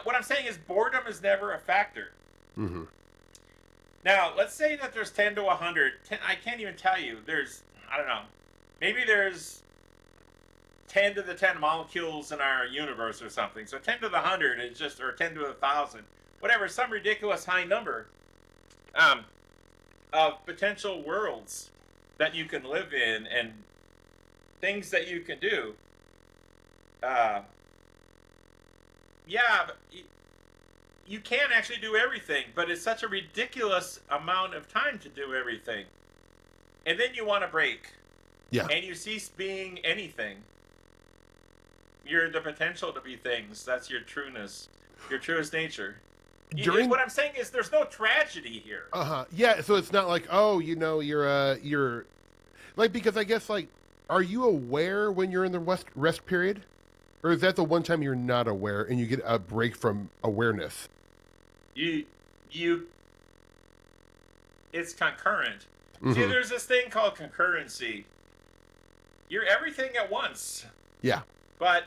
what I'm saying is boredom is never a factor. Mm-hmm. Now, let's say that there's 10 to 100. I can't even tell you. I don't know. Maybe there's 10 to the 10 molecules in our universe or something. So 10 to the 100 is just, or 10 to 1,000. Whatever, some ridiculous high number of potential worlds that you can live in and things that you can do. Yeah, but you can actually do everything, but it's such a ridiculous amount of time to do everything. And then you want to break. Yeah. And you cease being anything. You're the potential to be things. That's your trueness, your truest nature. What I'm saying is there's no tragedy here. Uh-huh. Yeah, so it's not like, oh, you're like, because I guess, like, are you aware when you're in the rest period? Or is that the one time you're not aware and you get a break from awareness? It's concurrent. Mm-hmm. See, there's this thing called concurrency. You're everything at once. Yeah. But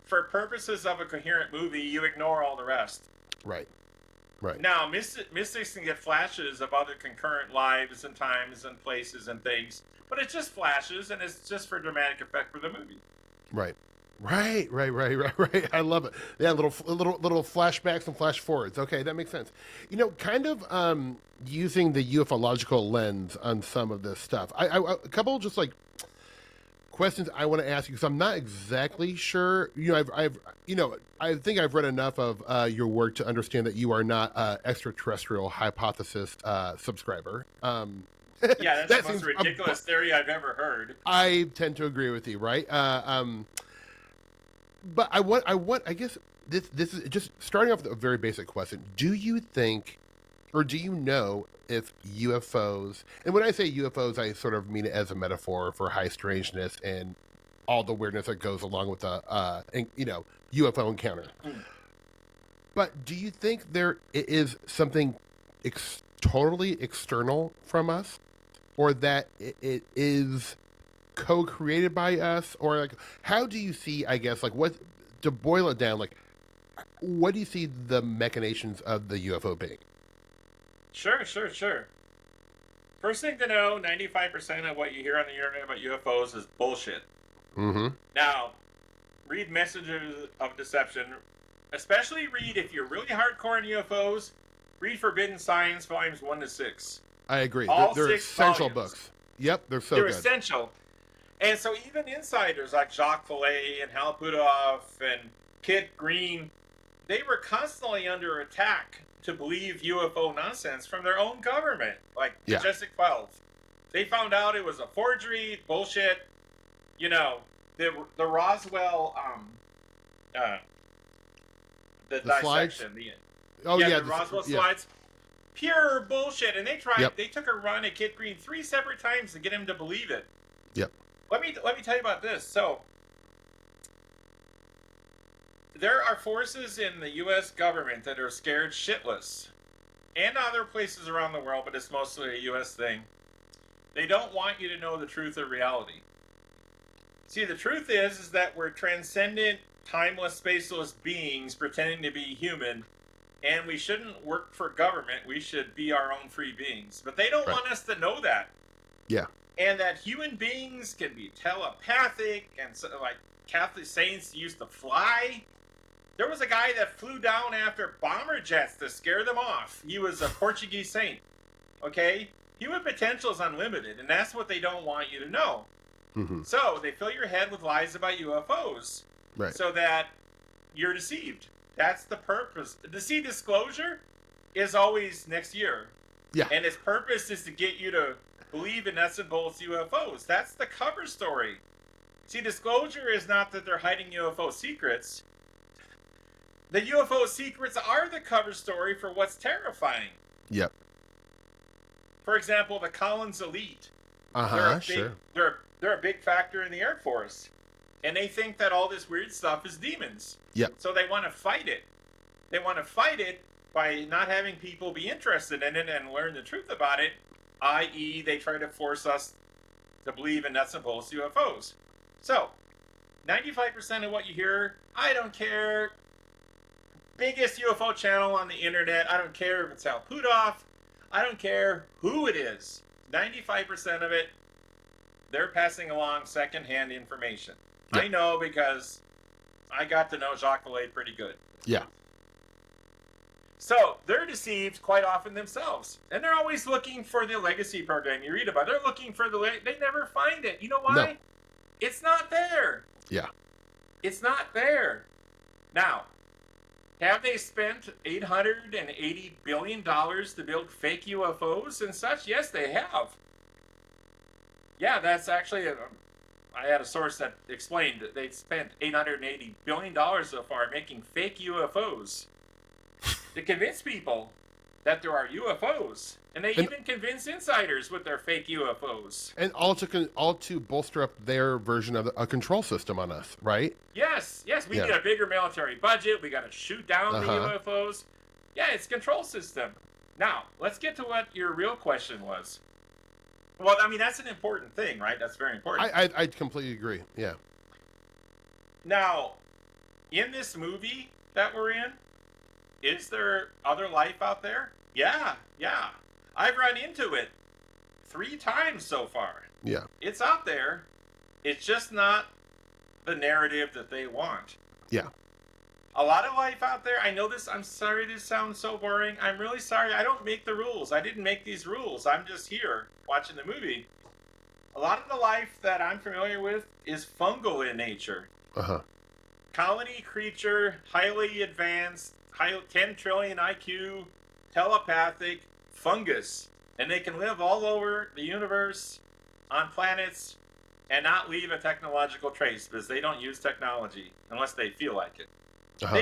for purposes of a coherent movie, you ignore all the rest. Right. Right. Now, mystics can get flashes of other concurrent lives and times and places and things, but it's just flashes, and it's just for dramatic effect for the movie. Right. Right. I love it. Yeah, little flashbacks and flash forwards. Okay, that makes sense. Kind of using the ufological lens on some of this stuff. A couple just like questions I want to ask you because I'm not exactly sure. I think I've read enough of your work to understand that you are not extraterrestrial hypothesis subscriber. Yeah, that's That the most seems. ridiculous theory I've ever heard. I tend to agree with you, right? But I guess this is just starting off with a very basic question. Do you think, or do you know if UFOs, and when I say UFOs, I sort of mean it as a metaphor for high strangeness and all the weirdness that goes along with a, UFO encounter. Mm. But do you think there is something totally external from us, or that it is co-created by us, or like how do you see, I guess, like what, to boil it down, like what do you see the machinations of the UFO being? Sure. First thing to know, 95% of what you hear on the internet about UFOs is bullshit. Mm-hmm. Now, read Messages of Deception. Especially read, if you're really hardcore in UFOs, read Forbidden Science, volumes 1 to 6. I agree. All They're 6 essential volumes. books. Yep, they're They're good. essential. And so even insiders like Jacques Vallée and Hal Puthoff and Kit Green, they were constantly under attack to believe UFO nonsense from their own government, like Majestic 12. They found out it was a forgery, bullshit. The Roswell, the dissection. The Roswell slides, pure bullshit. And they tried. They took a run at Kit Green 3 separate times to get him to believe it. Yep. Let me tell you about this. So, there are forces in the U.S. government that are scared shitless, and other places around the world, but it's mostly a U.S. thing. They don't want you to know the truth of reality. See, the truth is that we're transcendent, timeless, spaceless beings pretending to be human, and we shouldn't work for government. We should be our own free beings. But they don't want us to know that. Yeah. And that human beings can be telepathic, and so, like Catholic saints used to fly. There was a guy that flew down after bomber jets to scare them off. He was a Portuguese saint. Okay? Human potential is unlimited, and that's what they don't want you to know. Mm-hmm. So they fill your head with lies about UFOs, so that you're deceived. That's the purpose. The disclosure is always next year. Yeah. And its purpose is to get you to believe in nuts and bolts UFOs. That's the cover story. See, disclosure is not that they're hiding UFO secrets. The UFO secrets are the cover story for what's terrifying. Yep. For example, the Collins elite. Sure. They're a big factor in the Air Force. And they think that all this weird stuff is demons. Yep. So they want to fight it. They want to fight it by not having people be interested in it and learn the truth about it, i.e. they try to force us to believe in nuts and bolts UFOs. So, 95% of what you hear, I don't care. Biggest UFO channel on the internet, I don't care if it's Hal Puthoff, I don't care who it is. 95% of it, they're passing along secondhand information. Yeah. I know because I got to know Jacques Vallée pretty good. Yeah. So they're deceived quite often themselves. And they're always looking for the legacy program you read about. They're looking for they never find it. You know why? No. It's not there. Yeah. It's not there. Now, have they spent $880 billion to build fake UFOs and such? Yes, they have. Yeah, that's actually, I had a source that explained that they spent $880 billion so far making fake UFOs to convince people that there are UFOs. And they even convince insiders with their fake UFOs. And all to bolster up their version of a control system on us, right? Yes, we need a bigger military budget. We got to shoot down the UFOs. Yeah, it's a control system. Now, let's get to what your real question was. Well, I mean, that's an important thing, right? That's very important. I completely agree. Yeah. Now, in this movie that we're in, is there other life out there? Yeah. I've run into it 3 times so far. Yeah. It's out there. It's just not the narrative that they want. Yeah. A lot of life out there. I know this. I'm sorry this sounds so boring. I'm really sorry. I don't make the rules. I didn't make these rules. I'm just here watching the movie. a lot of the life that I'm familiar with is fungal in nature. Uh-huh. Colony creature, highly advanced, 10 trillion IQ, telepathic fungus. And they can live all over the universe, on planets, and not leave a technological trace because they don't use technology unless they feel like it. Uh-huh.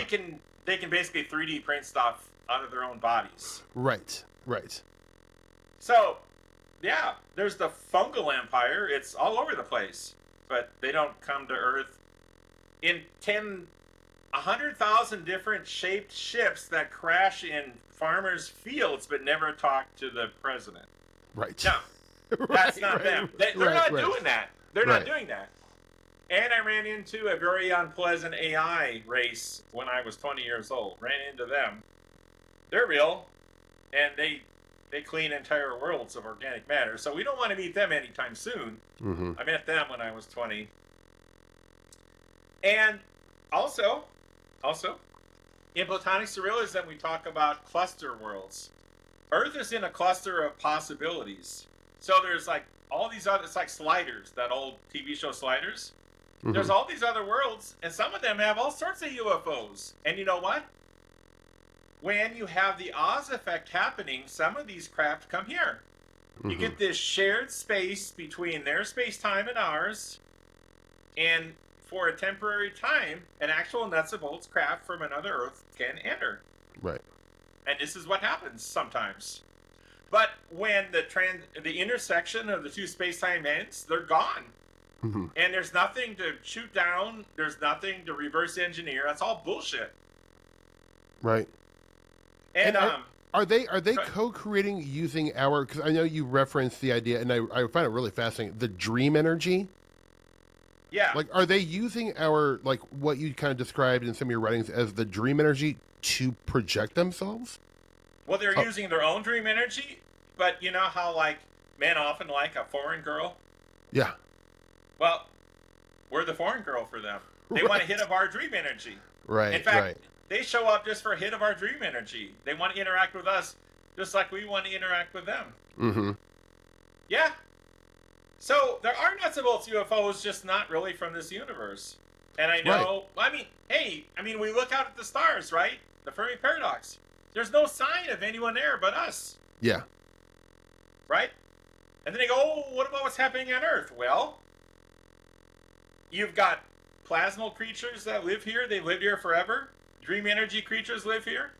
They can basically 3D print stuff out of their own bodies. Right. So, yeah, there's the fungal empire. It's all over the place, but they don't come to Earth in 100,000 different shaped ships that crash in farmers' fields but never talk to the president. Right. No, that's not them. They're not doing that. They're not doing that. And I ran into a very unpleasant AI race when I was 20 years old. Ran into them. They're real, and they clean entire worlds of organic matter. So we don't want to meet them anytime soon. Mm-hmm. I met them when I was 20. And also, in Platonic Surrealism, we talk about cluster worlds. Earth is in a cluster of possibilities. So there's like all these other, it's like Sliders, that old TV show Sliders. Mm-hmm. There's all these other worlds, and some of them have all sorts of UFOs. And you know what? When you have the Oz effect happening, some of these craft come here. Mm-hmm. You get this shared space between their space-time and ours, and for a temporary time, an actual nuts and bolts craft from another Earth can enter. Right. And this is what happens sometimes. But when the intersection of the two space-time ends, they're gone. Mm-hmm. And there's nothing to shoot down. There's nothing to reverse engineer. That's all bullshit. Right. And are they co-creating using our? Because I know you referenced the idea, and I find it really fascinating. The dream energy. Yeah. Like, are they using our, like, what you kind of described in some of your writings as the dream energy to project themselves? Well, they're using their own dream energy, but you know how, like, men often like a foreign girl? Yeah. Well, we're the foreign girl for them. They want a hit of our dream energy. Right, in fact, they show up just for a hit of our dream energy. They want to interact with us just like we want to interact with them. Mm-hmm. Yeah. So there are nuts and bolts UFOs, just not really from this universe. And I know, we look out at the stars, right? The Fermi paradox. There's no sign of anyone there but us. Yeah. Right? And then they go, oh, what about what's happening on Earth? Well, you've got plasmal creatures that live here. They live here forever. Dream energy creatures live here.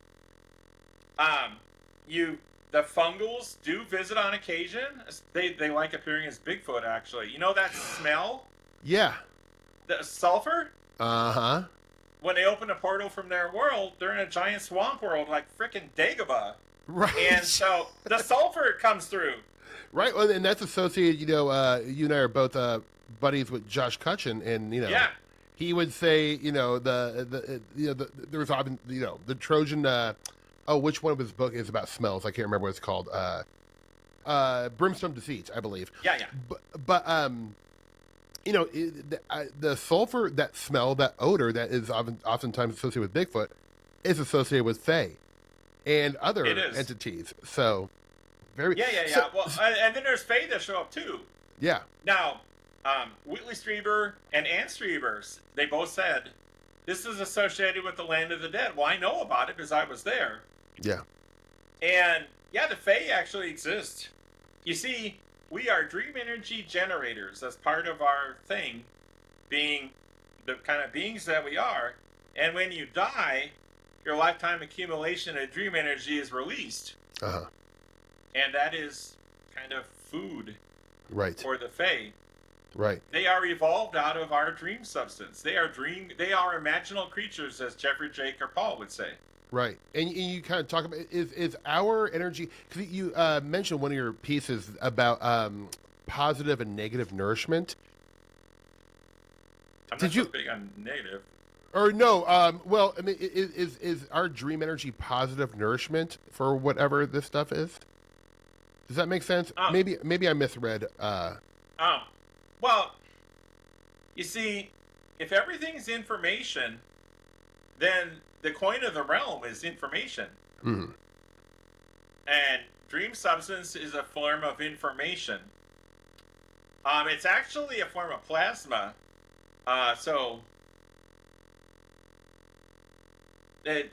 The fungals do visit on occasion. They like appearing as Bigfoot, actually. You know that smell? Yeah. The sulfur? Uh-huh. When they open a portal from their world, they're in a giant swamp world like frickin' Dagobah. Right. And so the sulfur comes through. Right, well, and that's associated, you and I are both buddies with Josh Cutchin, and, yeah. He would say, there was often, the Trojan, which one of his book is about smells? I can't remember what it's called. Brimstone Deceit, I believe. Yeah. But the sulfur, that smell, that odor that is oftentimes associated with Bigfoot is associated with Fae and other entities. So, very... Yeah. So, well, and then there's Fae that show up, too. Yeah. Now... Whitley Strieber and Ann Strieber, they both said, this is associated with the land of the dead. Well, I know about it because I was there. Yeah. And, yeah, the Fae actually exist. You see, we are dream energy generators. That's part of our thing, being the kind of beings that we are. And when you die, your lifetime accumulation of dream energy is released. Uh-huh. And that is kind of food for the Fae. Right. They are evolved out of our dream substance. They are imaginal creatures, as Jeffrey Jake or Paul would say. Right. And you kind of talk about, is our energy, because you mentioned one of your pieces about positive and negative nourishment. I'm not so big on negative. Or no, well, I mean, is our dream energy positive nourishment for whatever this stuff is? Does that make sense? Maybe I misread. Well, you see, if everything's information, then the coin of the realm is information. Mm-hmm. And dream substance is a form of information. It's actually a form of plasma. So it,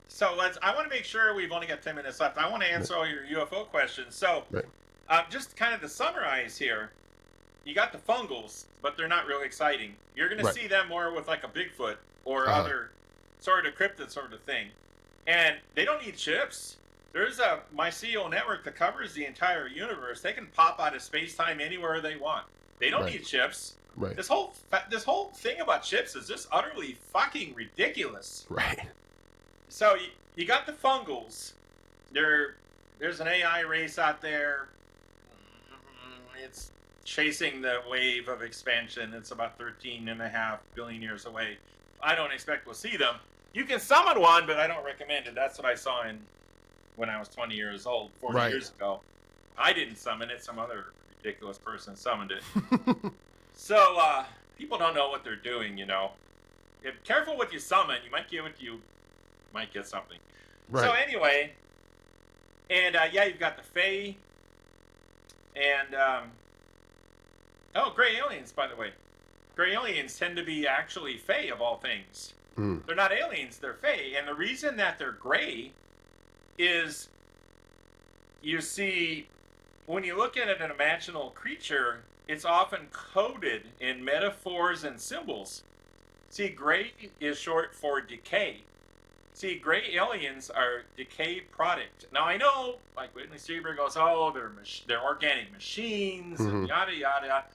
so let's. I want to make sure we've only got 10 minutes left. I want to answer all your UFO questions. So, Right. just kind of to summarize here, you got the fungals, but they're not really exciting. You're going to see them more with like a Bigfoot or other sort of cryptid sort of thing, and they don't need chips. There's a mycelial network that covers the entire universe. They can pop out of space-time anywhere they want. They don't need chips. Right. This whole thing about chips is just utterly fucking ridiculous. Right. So you got the fungals. There's an AI race out there. It's chasing the wave of expansion. It's about 13.5 billion years away. I don't expect we'll see them. You can summon one, but I don't recommend it. That's what I saw when I was 20 years old, 40 years ago. I didn't summon it. Some other ridiculous person summoned it. So people don't know what they're doing, you know. Careful what you summon. You might get something. Right. So anyway, and you've got the Fae, and gray aliens, by the way. Gray aliens tend to be actually Fae of all things. They're not aliens, they're Fae, and the reason that they're gray is, you see, when you look at an imaginal creature, it's often coded in metaphors and symbols. See, gray is short for decay. See, gray aliens are decay product. Now, I know, like Whitley Strieber goes, oh, they're organic machines, and yada, yada.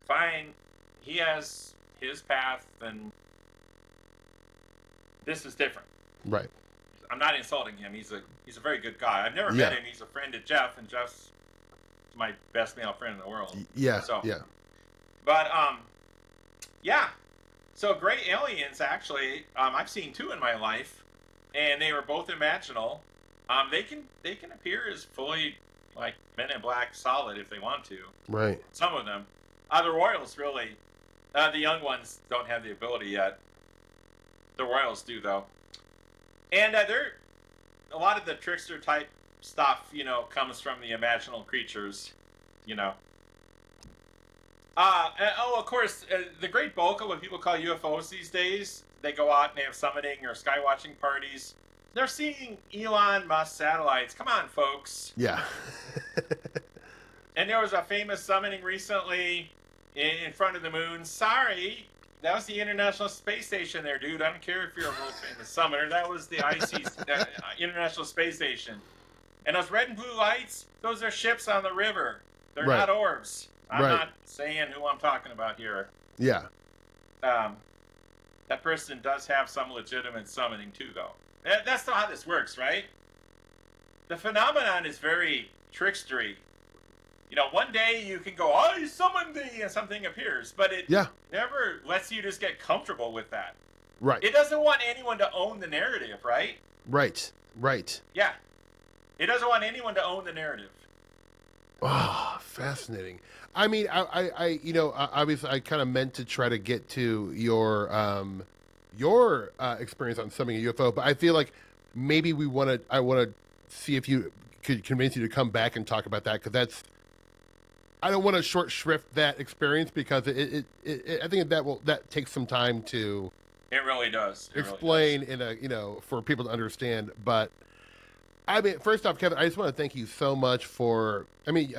Fine. He has his path, and this is different. Right. I'm not insulting him. He's a very good guy. I've never met him. He's a friend of Jeff, and Jeff's my best male friend in the world. Yeah. So, yeah. But yeah. So gray aliens, actually, I've seen two in my life, and they were both imaginal. They can appear as fully like Men in Black solid if they want to. Right. Some of them. The Royals really. The young ones don't have the ability yet. The Royals do though. And they're a lot of the trickster type stuff, you know, comes from the imaginal creatures, you know. Of course, the great bulk of what people call UFOs these days, they go out and they have summoning or sky watching parties. They're seeing Elon Musk satellites. Come on, folks. Yeah. And there was a famous summoning recently in front of the moon. Sorry, that was the International Space Station there, dude. I don't care if you're a world famous summoner. That was the International Space Station. And those red and blue lights, those are ships on the river. They're not orbs. I'm not saying who I'm talking about here. Yeah. That person does have some legitimate summoning too, though. That's not how this works, right? The phenomenon is very trickstery. You know, one day you can go, oh, you summoned thee, and something appears. But it never lets you just get comfortable with that. Right. It doesn't want anyone to own the narrative, right? Right. Right. Yeah. It doesn't want anyone to own the narrative. Oh, fascinating. I mean, I you know, obviously, I kind of meant to try to get to your experience on summoning a UFO, but I feel like maybe I want to see if you could convince you to come back and talk about that, because I don't want to short shrift that experience, because I think that takes some time to. It really does. Explain in a, you know, for people to understand. But I mean, first off, Kevin, I just want to thank you so much for. I mean,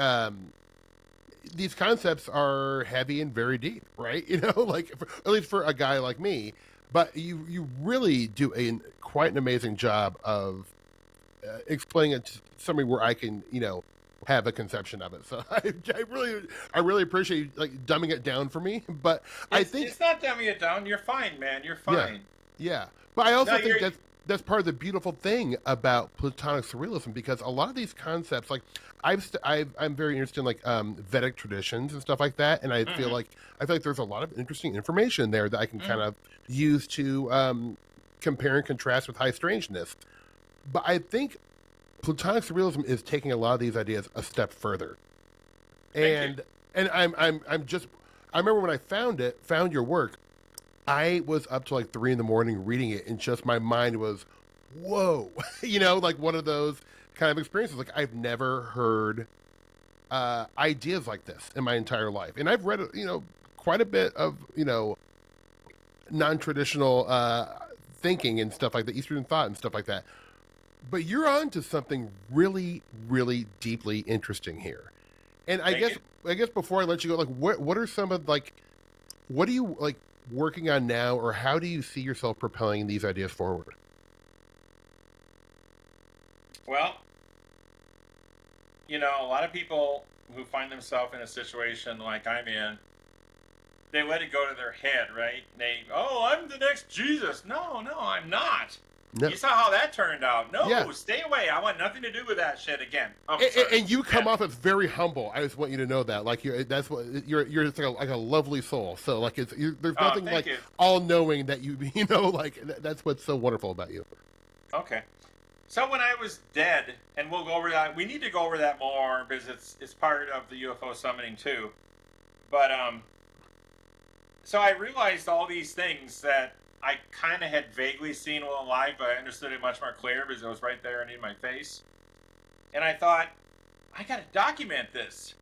these concepts are heavy and very deep, right? You know, like at least for a guy like me. But you really do quite an amazing job of explaining it to somebody where I can, you know, have a conception of it. So I really appreciate you like dumbing it down for me. But I think it's not dumbing it down. You're fine, man. You're fine. Yeah. But I also think that's part of the beautiful thing about Platonic surrealism, because a lot of these concepts, like I'm very interested in like Vedic traditions and stuff like that, and I feel like there's a lot of interesting information there that I can kind of use to compare and contrast with high strangeness. But I think Platonic surrealism is taking a lot of these ideas a step further. And I remember when I found your work, I was up to like 3 a.m. reading it, and just my mind was, whoa, you know, like one of those kind of experiences. Like I've never heard ideas like this in my entire life, and I've read quite a bit of non-traditional thinking and stuff like that, Eastern thought and stuff like that. But you're on to something really, really deeply interesting here. And Thank you. I guess before I let you go, like what are some of like what are you like working on now, or how do you see yourself propelling these ideas forward? Well, a lot of people who find themselves in a situation like I'm in, they let it go to their head, right? Oh, I'm the next Jesus. No, no, I'm not. No, You saw how that turned out. yeah. No, stay away. I want nothing to do with that shit again. Oh, And, sorry. and you come Yeah. off as very humble. I just want you to know that, like that's what you're just like a lovely soul. So like there's Oh, nothing thank like you. all knowing that you like that's what's so wonderful about you. Okay. So when I was dead, and we'll go over that. We need to go over that more because it's part of the UFO summoning too. But so I realized all these things that I kind of had vaguely seen while alive, but I understood it much more clear because it was right there and in my face. And I thought, I got to document this.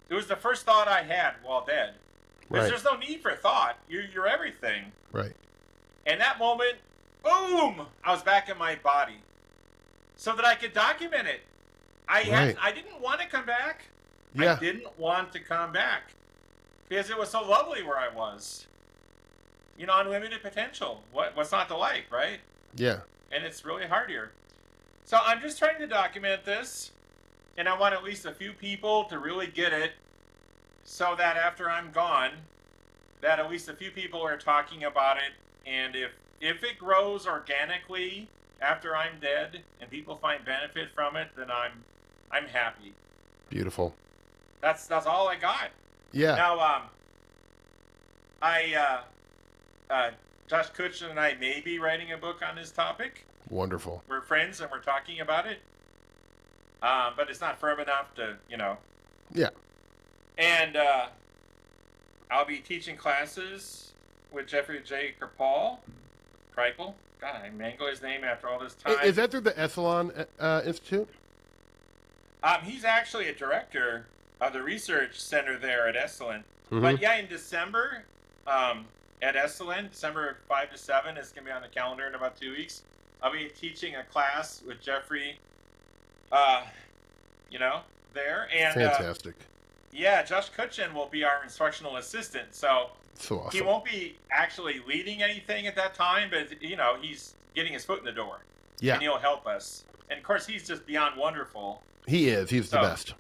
It was the first thought I had while dead. Because Right, there's no need for thought. You're everything. right, And that moment, boom, I was back in my body, so that I could document it. right. I didn't want to come back. I Yeah, didn't want to come back because it was so lovely where I was. Unlimited potential. What's not to like, right? yeah. And it's really hard here. So I'm just trying to document this, and I want at least a few people to really get it, so that after I'm gone, that at least a few people are talking about it. And if it grows organically after I'm dead and people find benefit from it, then I'm happy. Beautiful. That's all I got. Yeah, Now I Josh Kutchin and I may be writing a book on this topic. wonderful. We're friends and we're talking about it. But it's not firm enough to, Yeah, And I'll be teaching classes with Jeffrey J. Kripal. God, I mangle his name after all this time. is that through the Esalen Institute? He's actually a director of the research center there at Esalen. Mm-hmm. But yeah, in December, at Esalen, December 5 to 7, it's going to be on the calendar in about 2 weeks. I'll be teaching a class with Jeffrey, there. And Fantastic. yeah, Josh Kutchin will be our instructional assistant. So So he awesome. won't be actually leading anything at that time, but he's getting his foot in the door, Yeah, and he'll help us. And of course, he's just beyond wonderful. he is. He's the So- best.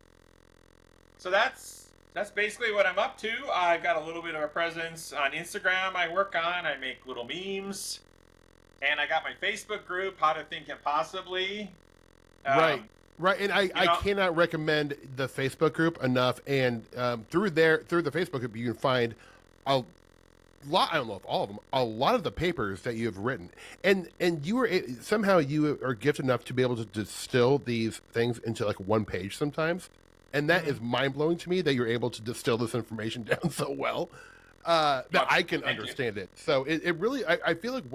So that's basically what I'm up to. I've got a little bit of a presence on Instagram. I work on. I make little memes, and I got my Facebook group, How to Think Impossibly. Right. Right, and I know- cannot recommend the Facebook group enough. And through the Facebook group, you can find a lot. I don't know if all of them, a lot of the papers that you have written, and you were somehow you are gifted enough to be able to distill these things into like one page sometimes, and that is mind blowing to me that you're able to distill this information down so well that Well, I can thank you. understand it. So it really, I feel like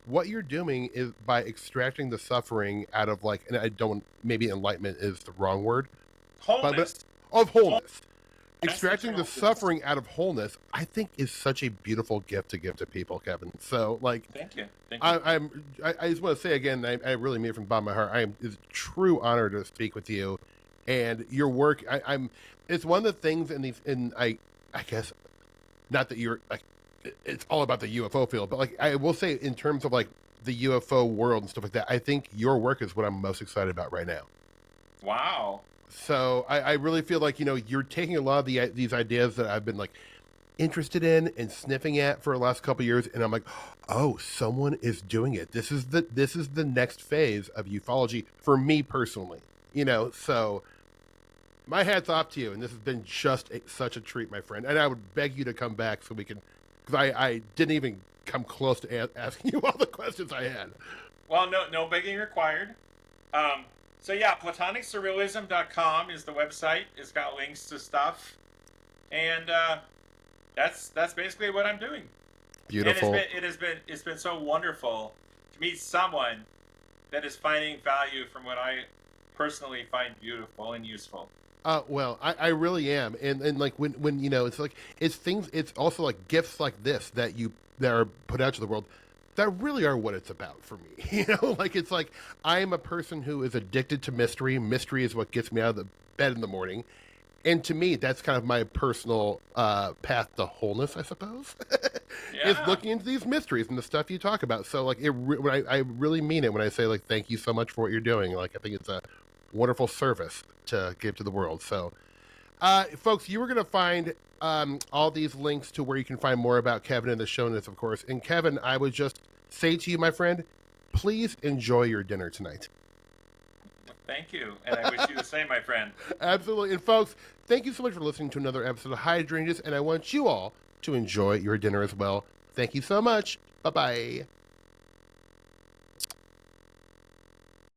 what you're doing is by extracting the suffering out of like, and I don't, maybe enlightenment is the wrong word, Wholeness. of wholeness. That's Extracting the the wholeness. suffering out of wholeness, I think, is such a beautiful gift to give to people, Kevin. So, like, Thank you. Thank you. I just want to say again, I really mean it from the bottom of my heart. It's a true honor to speak with you, and your work. It's one of the things I guess, not that you're like, it's all about the UFO field, but like I will say in terms of like the UFO world and stuff like that, I think your work is what I'm most excited about right now. Wow. So I really feel like you're taking a lot of these ideas that I've been like interested in and sniffing at for the last couple of years, and I'm like, oh, someone is doing it. This is the next phase of ufology for me personally. So my hat's off to you, and this has been just such a treat, my friend. And I would beg you to come back so we can, because I didn't even come close to asking you all the questions I had. Well, no begging required. So yeah, PlatonicSurrealism.com is the website. It's got links to stuff, and that's basically what I'm doing. Beautiful. And it's been so wonderful to meet someone that is finding value from what I personally find beautiful and useful. Well, I really am, and like when it's like it's things, it's also like gifts like this that are put out to the world that really are what it's about for me. Like it's like I am a person who is addicted to mystery. Mystery is what gets me out of the bed in the morning, and to me, that's kind of my personal path to wholeness, I suppose. Is Yeah. looking into these mysteries and the stuff you talk about. So like I really mean it when I say like thank you so much for what you're doing. Like I think it's a wonderful service to give to the world. So, folks, you were going to find all these links to where you can find more about Kevin in the show notes, of course. And Kevin, I would just say to you, my friend, please enjoy your dinner tonight. Thank you, and I wish you the same, my friend. Absolutely. And folks, thank you so much for listening to another episode of Hydrangeas, and I want you all to enjoy your dinner as well. Thank you so much. Bye bye.